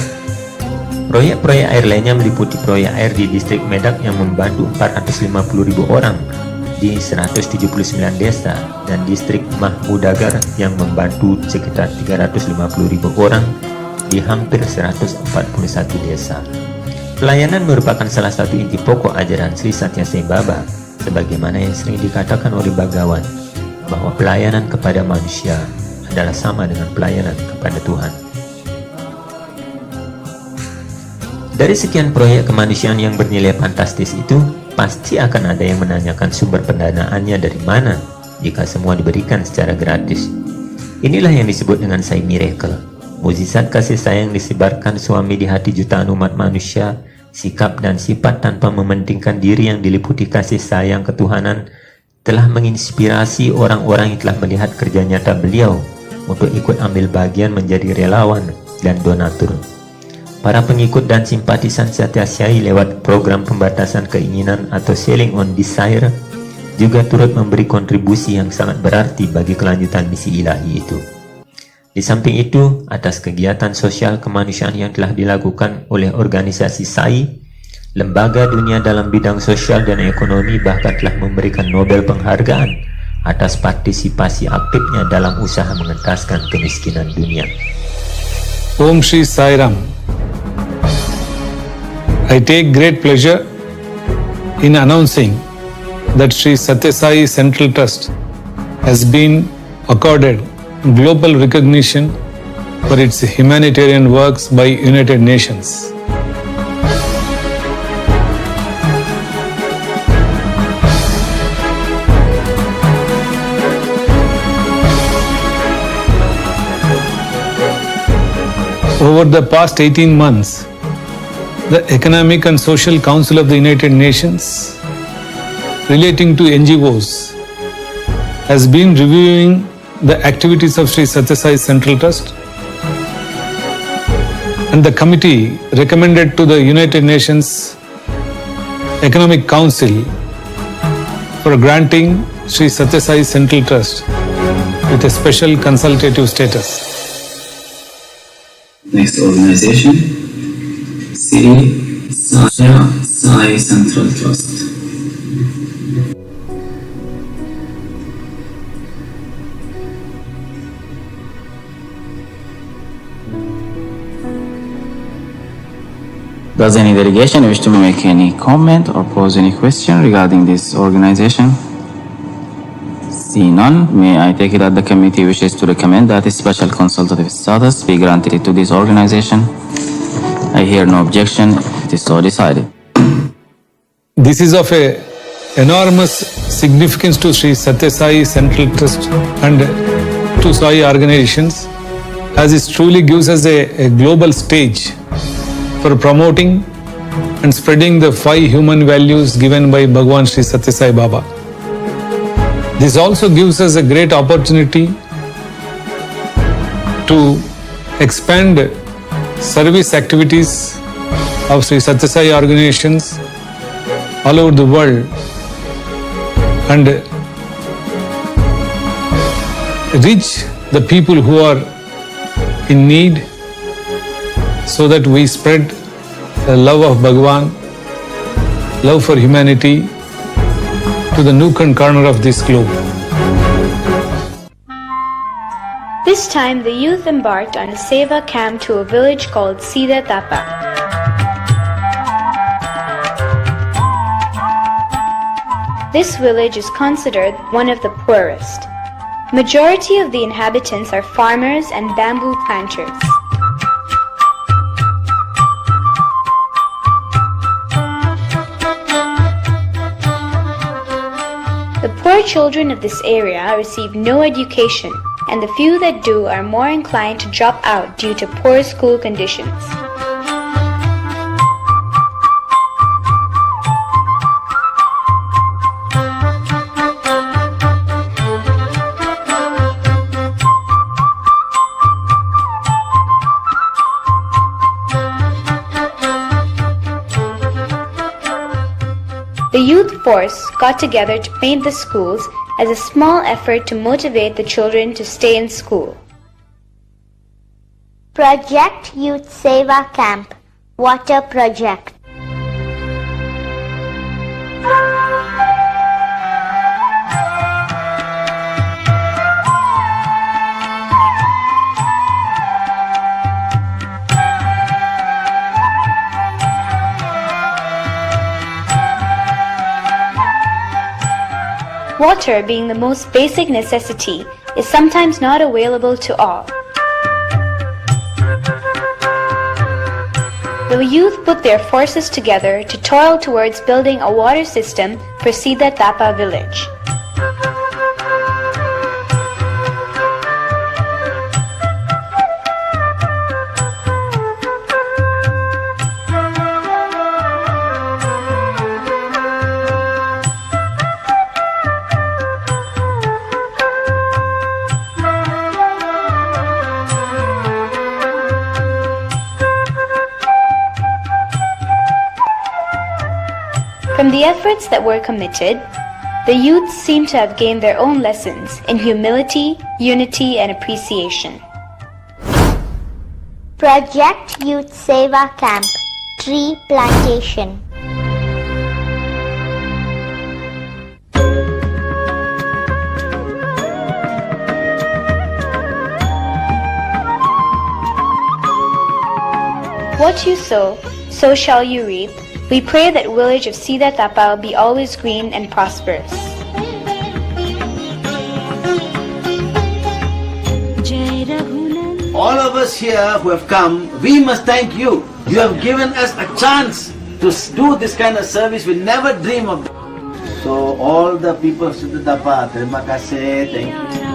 Proyek-proyek air lainnya meliputi proyek air di distrik Medak yang membantu 450.000 orang di 179 desa dan distrik Mahmudagar yang membantu sekitar 350.000 orang di hampir 141 desa. Pelayanan merupakan salah satu inti pokok ajaran Sri Sathya Sai Baba, sebagaimana yang sering dikatakan oleh Bhagawan, bahwa pelayanan kepada manusia adalah sama dengan pelayanan kepada Tuhan. Dari sekian proyek kemanusiaan yang bernilai fantastis itu, pasti akan ada yang menanyakan sumber pendanaannya dari mana jika semua diberikan secara gratis. Inilah yang disebut dengan Sai Miracle, mukjizat kasih sayang disebarkan suami di hati jutaan umat manusia, sikap dan sifat tanpa mementingkan diri yang diliputi kasih sayang ketuhanan telah menginspirasi orang-orang yang telah melihat kerja nyata beliau untuk ikut ambil bagian menjadi relawan dan donatur. Para pengikut dan simpatisan Sathya Sai lewat program pembatasan keinginan atau Selling on Desire juga turut memberi kontribusi yang sangat berarti bagi kelanjutan misi ilahi itu. Di samping itu, atas kegiatan sosial kemanusiaan yang telah dilakukan oleh organisasi Sai, lembaga dunia dalam bidang sosial dan ekonomi bahkan telah memberikan Nobel penghargaan atas partisipasi aktifnya dalam usaha mengentaskan kemiskinan dunia. Om Shri Sai Ram. I take great pleasure in announcing that Sri Sathya Sai Central Trust has been accorded global recognition for its humanitarian works by United Nations. Over the past 18 months, the Economic and Social Council of the United Nations relating to NGOs has been reviewing the activities of Sri Sathya Sai Central Trust, and the committee recommended to the United Nations Economic Council for granting Sri Sathya Sai Central Trust with a special consultative status. Next organization, Sri Sathya Sai Central Trust. Does any delegation wish to make any comment or pose any question regarding this organization? See none, may I take it that the committee wishes to recommend that a special consultative status be granted to this organization? I hear no objection. It is so decided. This is of enormous significance to Sri Sathya Sai Central Trust and to Sai organizations, as it truly gives us a global stage for promoting and spreading the 5 human values given by Bhagwan Sri Sathya Sai Baba. This also gives us a great opportunity to expand service activities of Sri Sathya Sai organizations all over the world and reach the people who are in need, so that we spread the love of Bhagwan, love for humanity to the nook and corner of this globe. This time, the youth embarked on a Seva camp to a village called Sida Tapa. This village is considered one of the poorest. Majority of the inhabitants are farmers and bamboo planters. The poor children of this area receive no education, and the few that do are more inclined to drop out due to poor school conditions. The youth force got together to paint the schools as a small effort to motivate the children to stay in school. Project Youth Seva Camp Water Project. Water, being the most basic necessity, is sometimes not available to all. The youth put their forces together to toil towards building a water system for Sida Tapa village. From the efforts that were committed, the youths seem to have gained their own lessons in humility, unity, and appreciation. Project Youth Seva Camp, Tree Plantation. What you sow, so shall you reap. We pray that village of Sida Tapa be always green and prosperous. All of us here who have come, we must thank you. You have given us a chance to do this kind of service we never dream of. So all the people of Sida Tapa, terima kasih, thank you.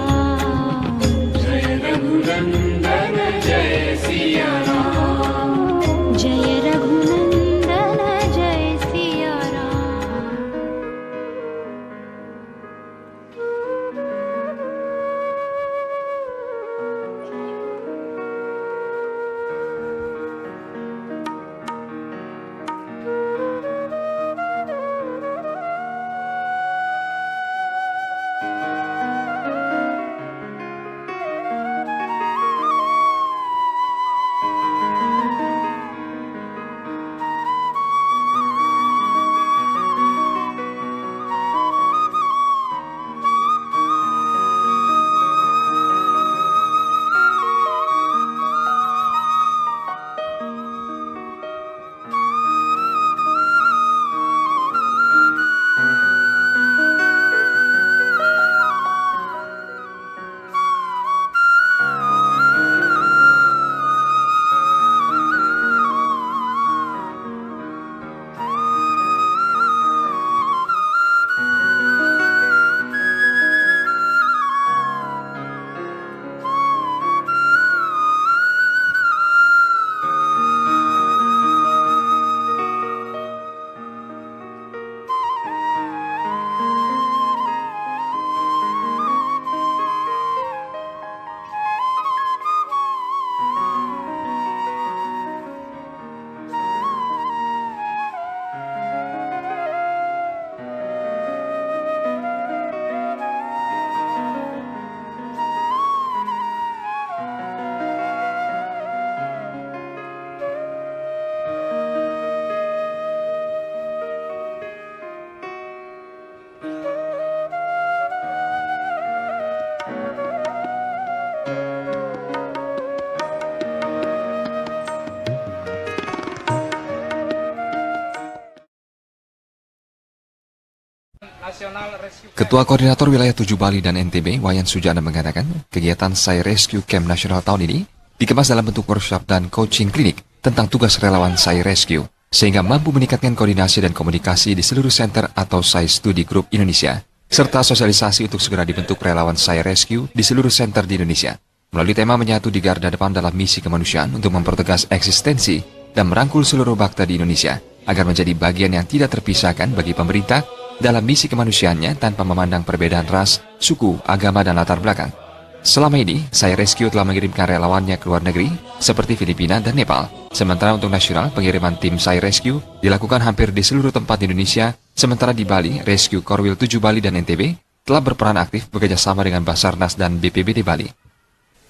Ketua Koordinator Wilayah 7 Bali dan NTB, Wayan Sujana mengatakan, kegiatan Sai Rescue Camp Nasional tahun ini dikemas dalam bentuk workshop dan coaching klinik tentang tugas relawan Sai Rescue, sehingga mampu meningkatkan koordinasi dan komunikasi di seluruh center atau Sai Studi Group Indonesia, serta sosialisasi untuk segera dibentuk relawan Sai Rescue di seluruh center di Indonesia, melalui tema menyatu di garda depan dalam misi kemanusiaan untuk mempertegas eksistensi dan merangkul seluruh bakta di Indonesia, agar menjadi bagian yang tidak terpisahkan bagi pemerintah dalam misi kemanusiaannya tanpa memandang perbedaan ras, suku, agama, dan latar belakang. Selama ini, Sai Rescue telah mengirimkan relawannya ke luar negeri, seperti Filipina dan Nepal. Sementara untuk nasional, pengiriman tim Sai Rescue dilakukan hampir di seluruh tempat di Indonesia, sementara di Bali, Rescue Korwil 7 Bali dan NTB telah berperan aktif bekerjasama dengan Basarnas dan BPBD Bali.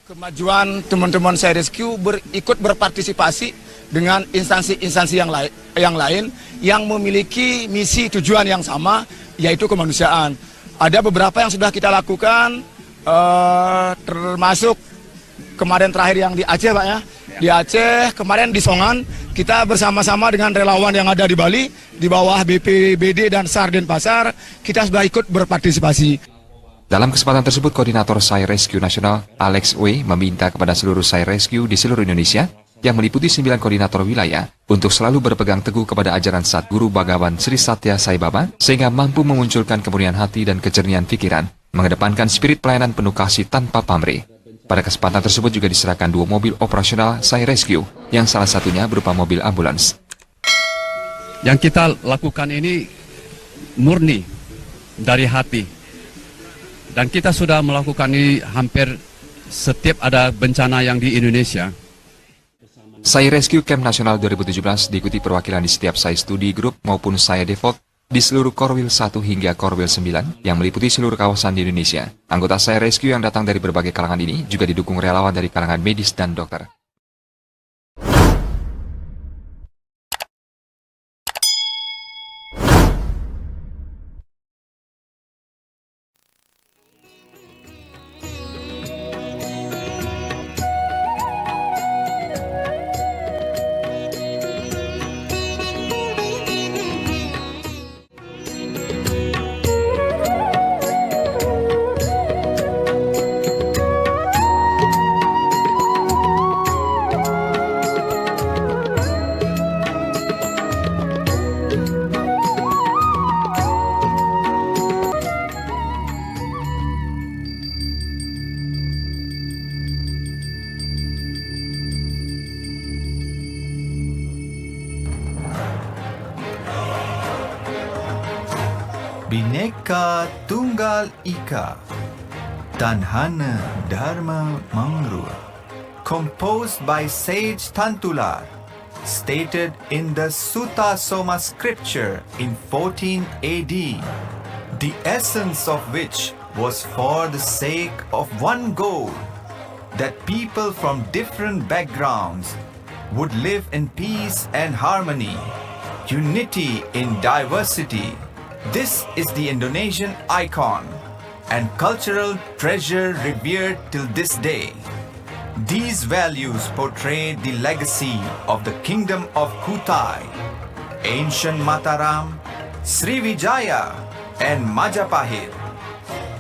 Kemajuan teman-teman Sai Rescue ikut berpartisipasi dengan instansi-instansi yang lain yang memiliki misi tujuan yang sama, yaitu kemanusiaan. Ada beberapa yang sudah kita lakukan, termasuk kemarin terakhir yang di Aceh, Pak ya, Di Aceh, kemarin di Songan, kita bersama-sama dengan relawan yang ada di Bali, di bawah BPBD dan SAR Denpasar, kita sudah ikut berpartisipasi. Dalam kesempatan tersebut, Koordinator SAI Rescue Nasional Alex W. meminta kepada seluruh SAI Rescue di seluruh Indonesia yang meliputi 9 koordinator wilayah untuk selalu berpegang teguh kepada ajaran Sadguru Bhagawan Sri Satya Sai Baba sehingga mampu memunculkan kemurnian hati dan kejernihan pikiran, mengedepankan spirit pelayanan penuh kasih tanpa pamrih. Pada kesempatan tersebut juga diserahkan 2 mobil operasional SAI Rescue yang salah satunya berupa mobil ambulans. Yang kita lakukan ini murni dari hati. Dan kita sudah melakukan ini hampir setiap ada bencana yang di Indonesia. SAI Rescue Camp Nasional 2017 diikuti perwakilan di setiap SAI Studi Group maupun SAI Default di seluruh Korwil 1 hingga Korwil 9 yang meliputi seluruh kawasan di Indonesia. Anggota SAI Rescue yang datang dari berbagai kalangan ini juga didukung relawan dari kalangan medis dan dokter. Bhinneka Tunggal Ika, Tanhana Dharma Mangrur, composed by Sage Tantular, stated in the Sutta Soma scripture in 14 AD, the essence of which was for the sake of one goal, that people from different backgrounds would live in peace and harmony, unity in diversity. This is the Indonesian icon and cultural treasure revered till this day. These values portray the legacy of the Kingdom of Kutai, ancient Mataram, Sriwijaya, and Majapahit.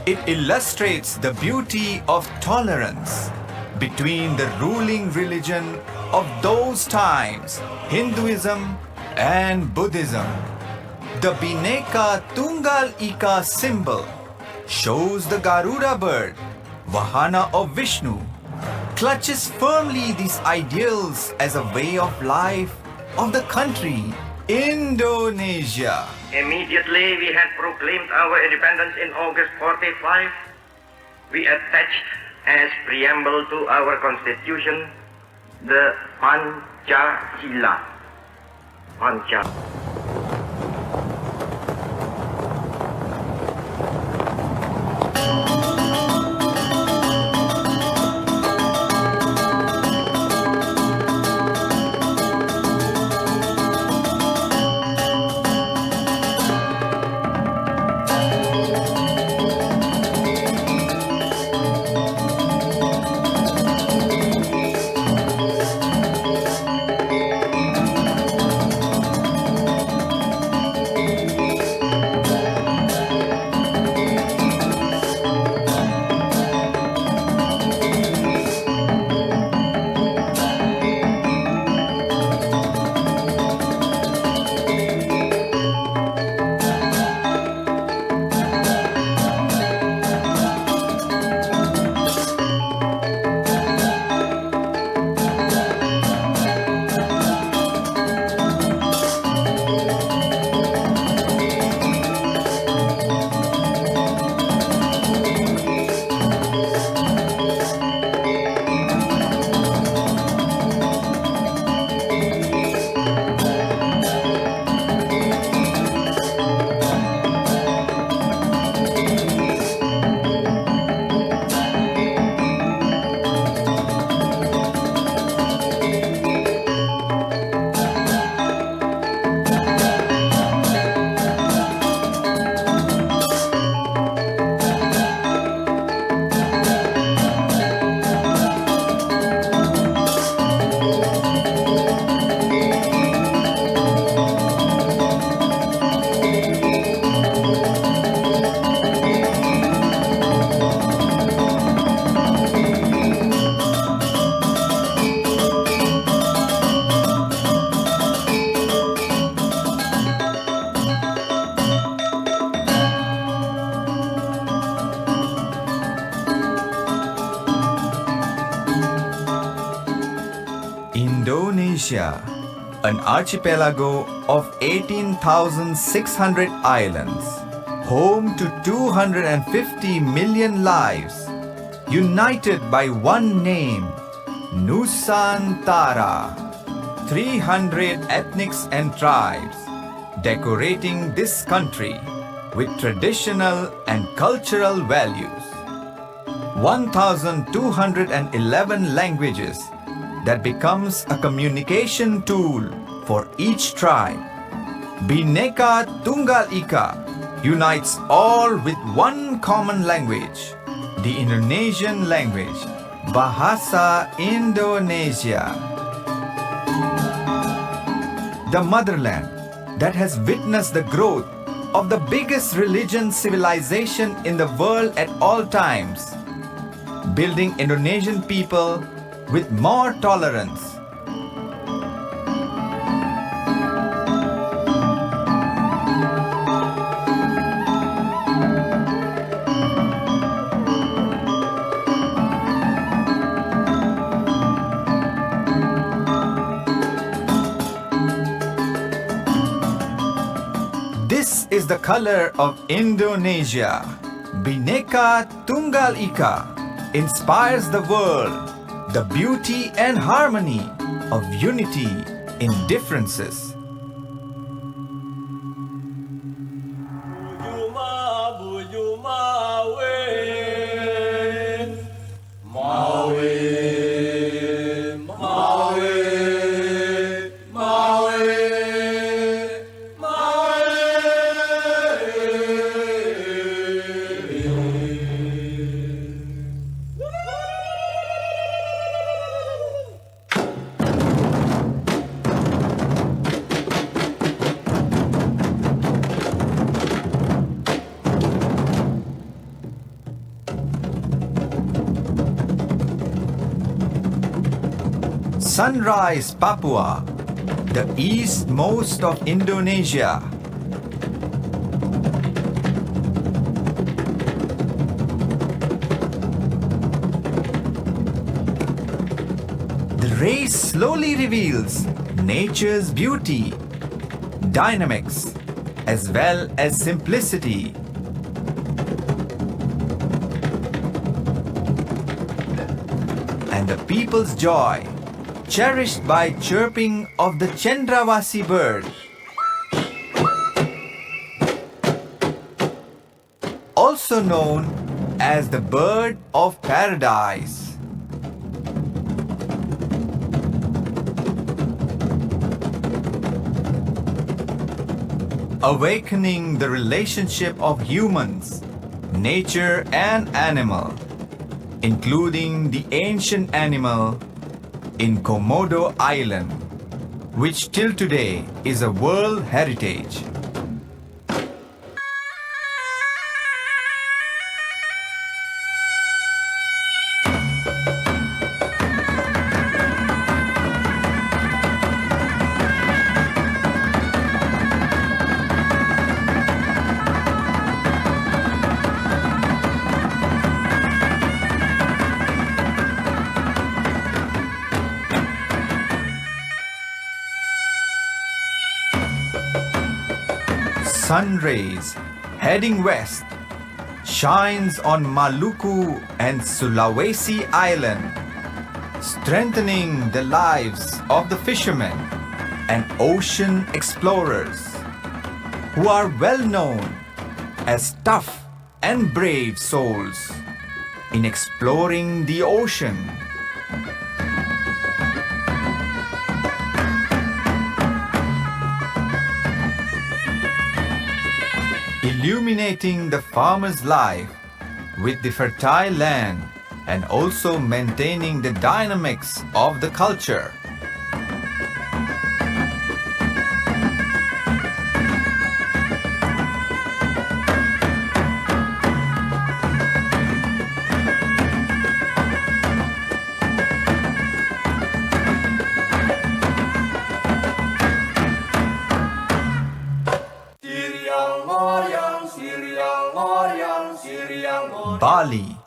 It illustrates the beauty of tolerance between the ruling religion of those times, Hinduism and Buddhism. The Bhinneka Tunggal Ika symbol shows the Garuda bird, Vahana of Vishnu, clutches firmly these ideals as a way of life of the country, Indonesia. Immediately we had proclaimed our independence in August 45. We attached as preamble to our constitution the Pancasila. Indonesia, an archipelago of 18,600 islands, home to 250 million lives, united by one name, Nusantara. 300 ethnics and tribes decorating this country with traditional and cultural values. 1,211 languages that becomes a communication tool for each tribe. Bhinneka Tunggal Ika unites all with one common language, the Indonesian language, Bahasa Indonesia. The motherland that has witnessed the growth of the biggest religion civilization in the world at all times, building Indonesian people with more tolerance. This is the color of Indonesia. Bhinneka Tunggal Ika inspires the world, the beauty and harmony of unity in differences. Sunrise Papua, the eastmost of Indonesia. The race slowly reveals nature's beauty, dynamics, as well as simplicity. And the people's joy, cherished by chirping of the Cendrawasih bird. Also known as the bird of paradise. Awakening the relationship of humans, nature and animal, including the ancient animal in Komodo Island, which till today is a World Heritage. Sun rays heading west shines on Maluku and Sulawesi Island, strengthening the lives of the fishermen and ocean explorers, who are well known as tough and brave souls in exploring the ocean. Illuminating the farmer's life with the fertile land and also maintaining the dynamics of the culture. Bali,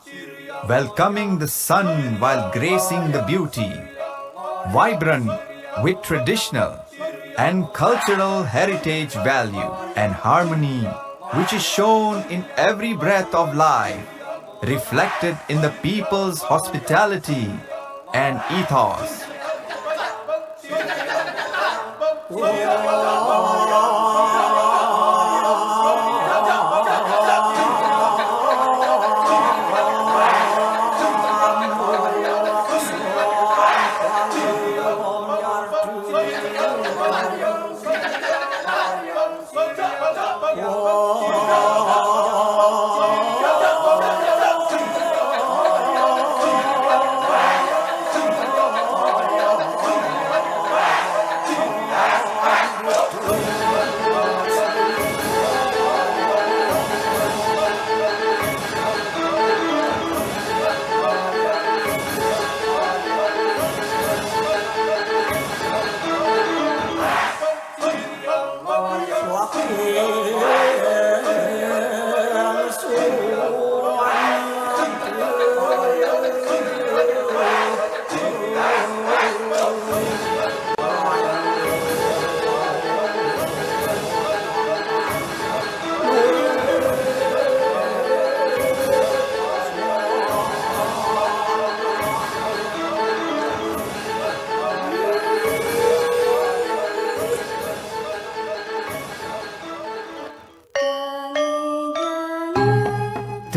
welcoming the sun while gracing the beauty, vibrant with traditional and cultural heritage value and harmony, which is shown in every breath of life, reflected in the people's hospitality and ethos.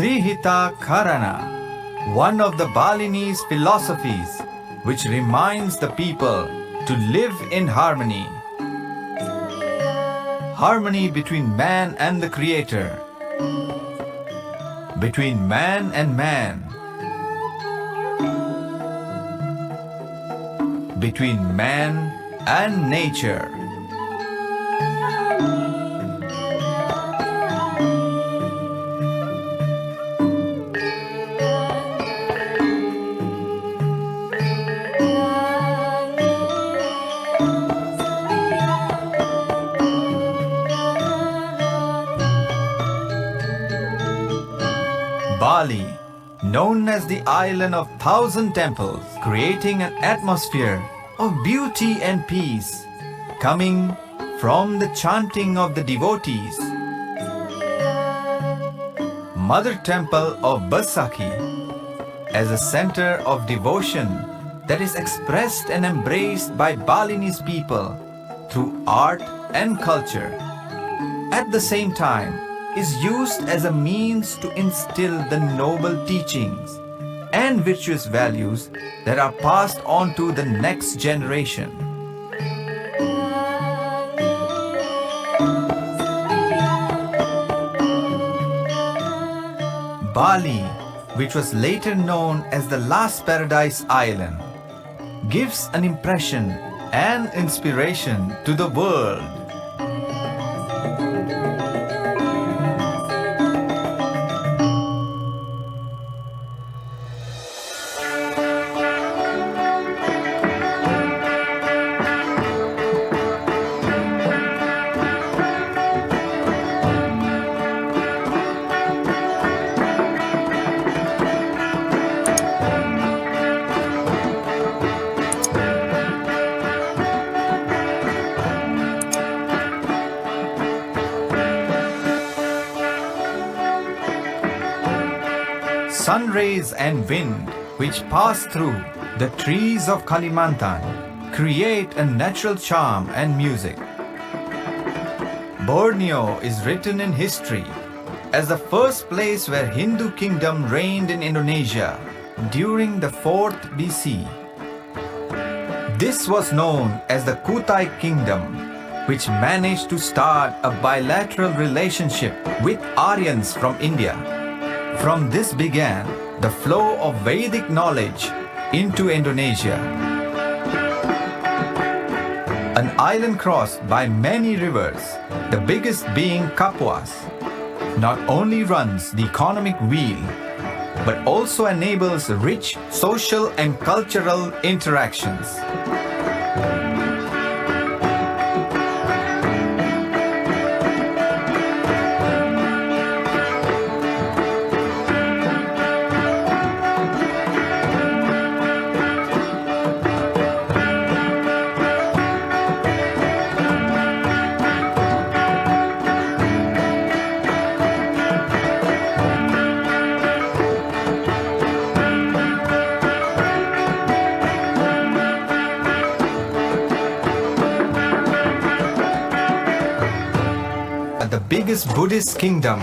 Trihita Karana, one of the Balinese philosophies, which reminds the people to live in harmony. Harmony between man and the Creator, between man and man, between man and nature. Bali, known as the island of 1,000 temples, creating an atmosphere of beauty and peace, coming from the chanting of the devotees. Mother Temple of Baisakhi, as a center of devotion that is expressed and embraced by Balinese people through art and culture. At the same time, is used as a means to instill the noble teachings and virtuous values that are passed on to the next generation. Bali, which was later known as the Last Paradise Island, gives an impression and inspiration to the world. Sun rays and wind, which pass through the trees of Kalimantan, create a natural charm and music. Borneo is written in history as the first place where Hindu kingdom reigned in Indonesia during the 4th BC. This was known as the Kutai Kingdom, which managed to start a bilateral relationship with Aryans from India. From this began the flow of Vedic knowledge into Indonesia. An island crossed by many rivers, the biggest being Kapuas, not only runs the economic wheel, but also enables rich social and cultural interactions. longest Buddhist kingdom,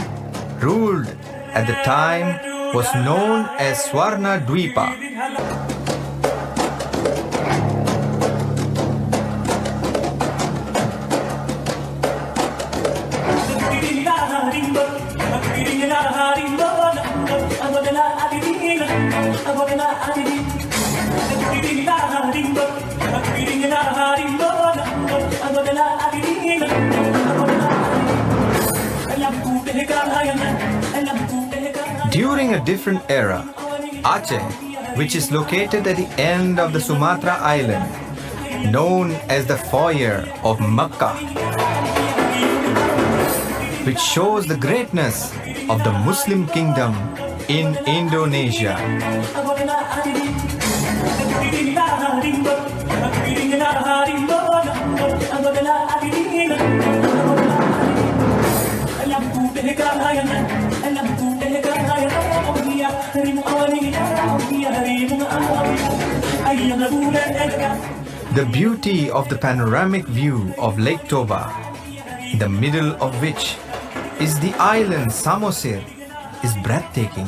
ruled at the time, was known as Swarna Dwipa. During a different era, Aceh, which is located at the end of the Sumatra island, known as the foyer of Makkah, which shows the greatness of the Muslim kingdom in Indonesia. The beauty of the panoramic view of Lake Toba, in the middle of which is the island Samosir, is breathtaking.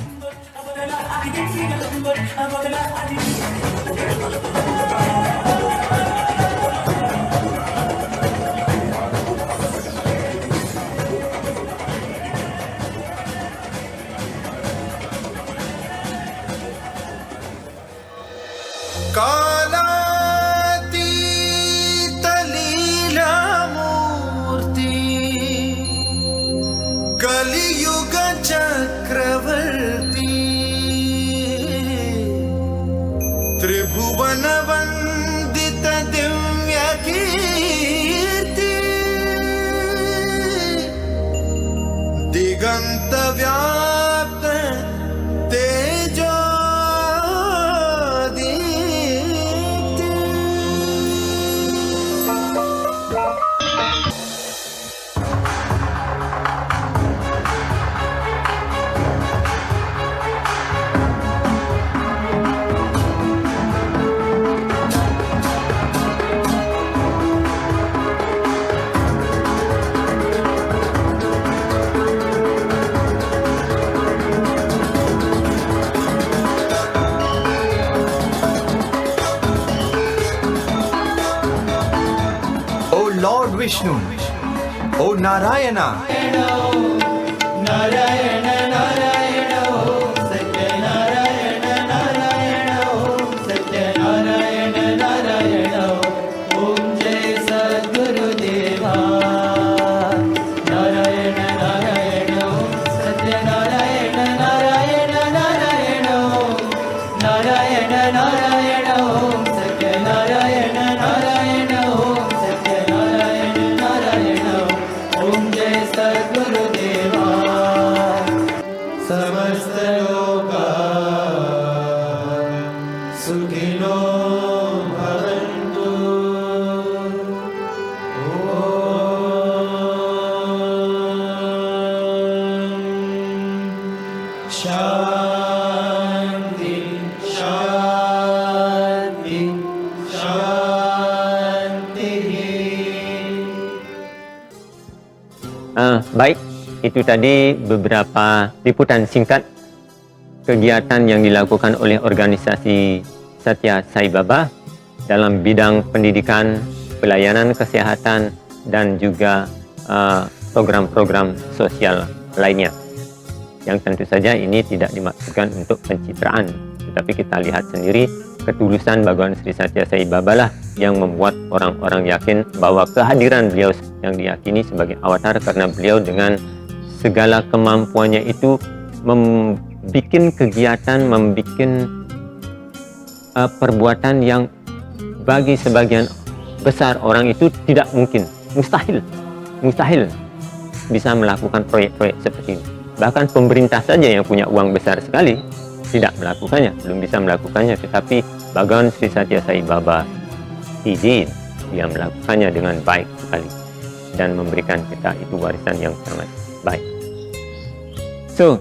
Lord Vishnu, O Narayana, Narayana, Narayana, Satya Narayana, Narayana, Satya Narayana, Narayana, Om Jai Sadguru Deva, Narayana, Narayana, Satya Narayana, Narayana, Narayana, Narayana, Narayana, Satya Narayana, Narayana, Satya Narayana, Om Jai Sadguru Deva, Samasta Loka Sukhino Bhavantu. Shanti, Shanti, Shanti. Baik, itu tadi beberapa liputan singkat kegiatan yang dilakukan oleh organisasi Satya Sai Baba dalam bidang pendidikan, pelayanan kesehatan, dan juga program-program sosial lainnya. Yang tentu saja ini tidak dimaksudkan untuk pencitraan, tetapi kita lihat sendiri ketulusan Bhagawan Sri Satya Sai Baba lah yang membuat orang-orang yakin bahwa kehadiran beliau yang diyakini sebagai avatar, karena beliau dengan segala kemampuannya itu membuat kegiatan, membuat perbuatan yang bagi sebagian besar orang itu tidak mungkin, mustahil bisa melakukan proyek-proyek seperti ini. Bahkan pemerintah saja yang punya uang besar sekali tidak melakukannya, belum bisa melakukannya. Tetapi Bhagawan Sri Satya Sai Baba izin, dia melakukannya dengan baik sekali dan memberikan kita itu warisan yang sangat baik. So,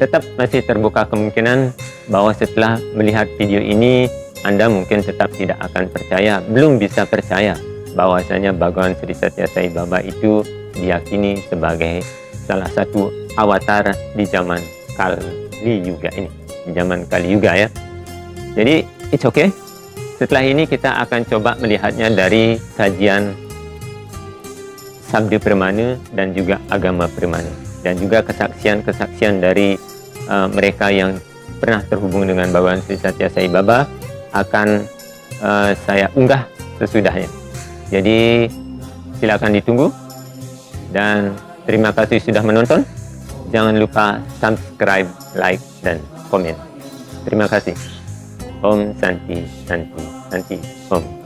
tetap masih terbuka kemungkinan bahwa setelah melihat video ini Anda mungkin tetap tidak akan percaya, belum bisa percaya bahwasanya Bhagawan Sri Satya Sai Baba itu diyakini sebagai salah satu avatar di zaman Kali Yuga ini, di zaman Kali Yuga ya. Jadi it's okay. Setelah ini kita akan coba melihatnya dari kajian Sabda Permana dan juga agama Permana, dan juga kesaksian-kesaksian dari mereka yang pernah terhubung dengan Bhagawan Sri Satya Sai Baba akan saya unggah sesudahnya. Jadi silakan ditunggu dan terima kasih sudah menonton. Jangan lupa subscribe, like, dan komen. Terima kasih. Om Santi, Santi, Santi, Om.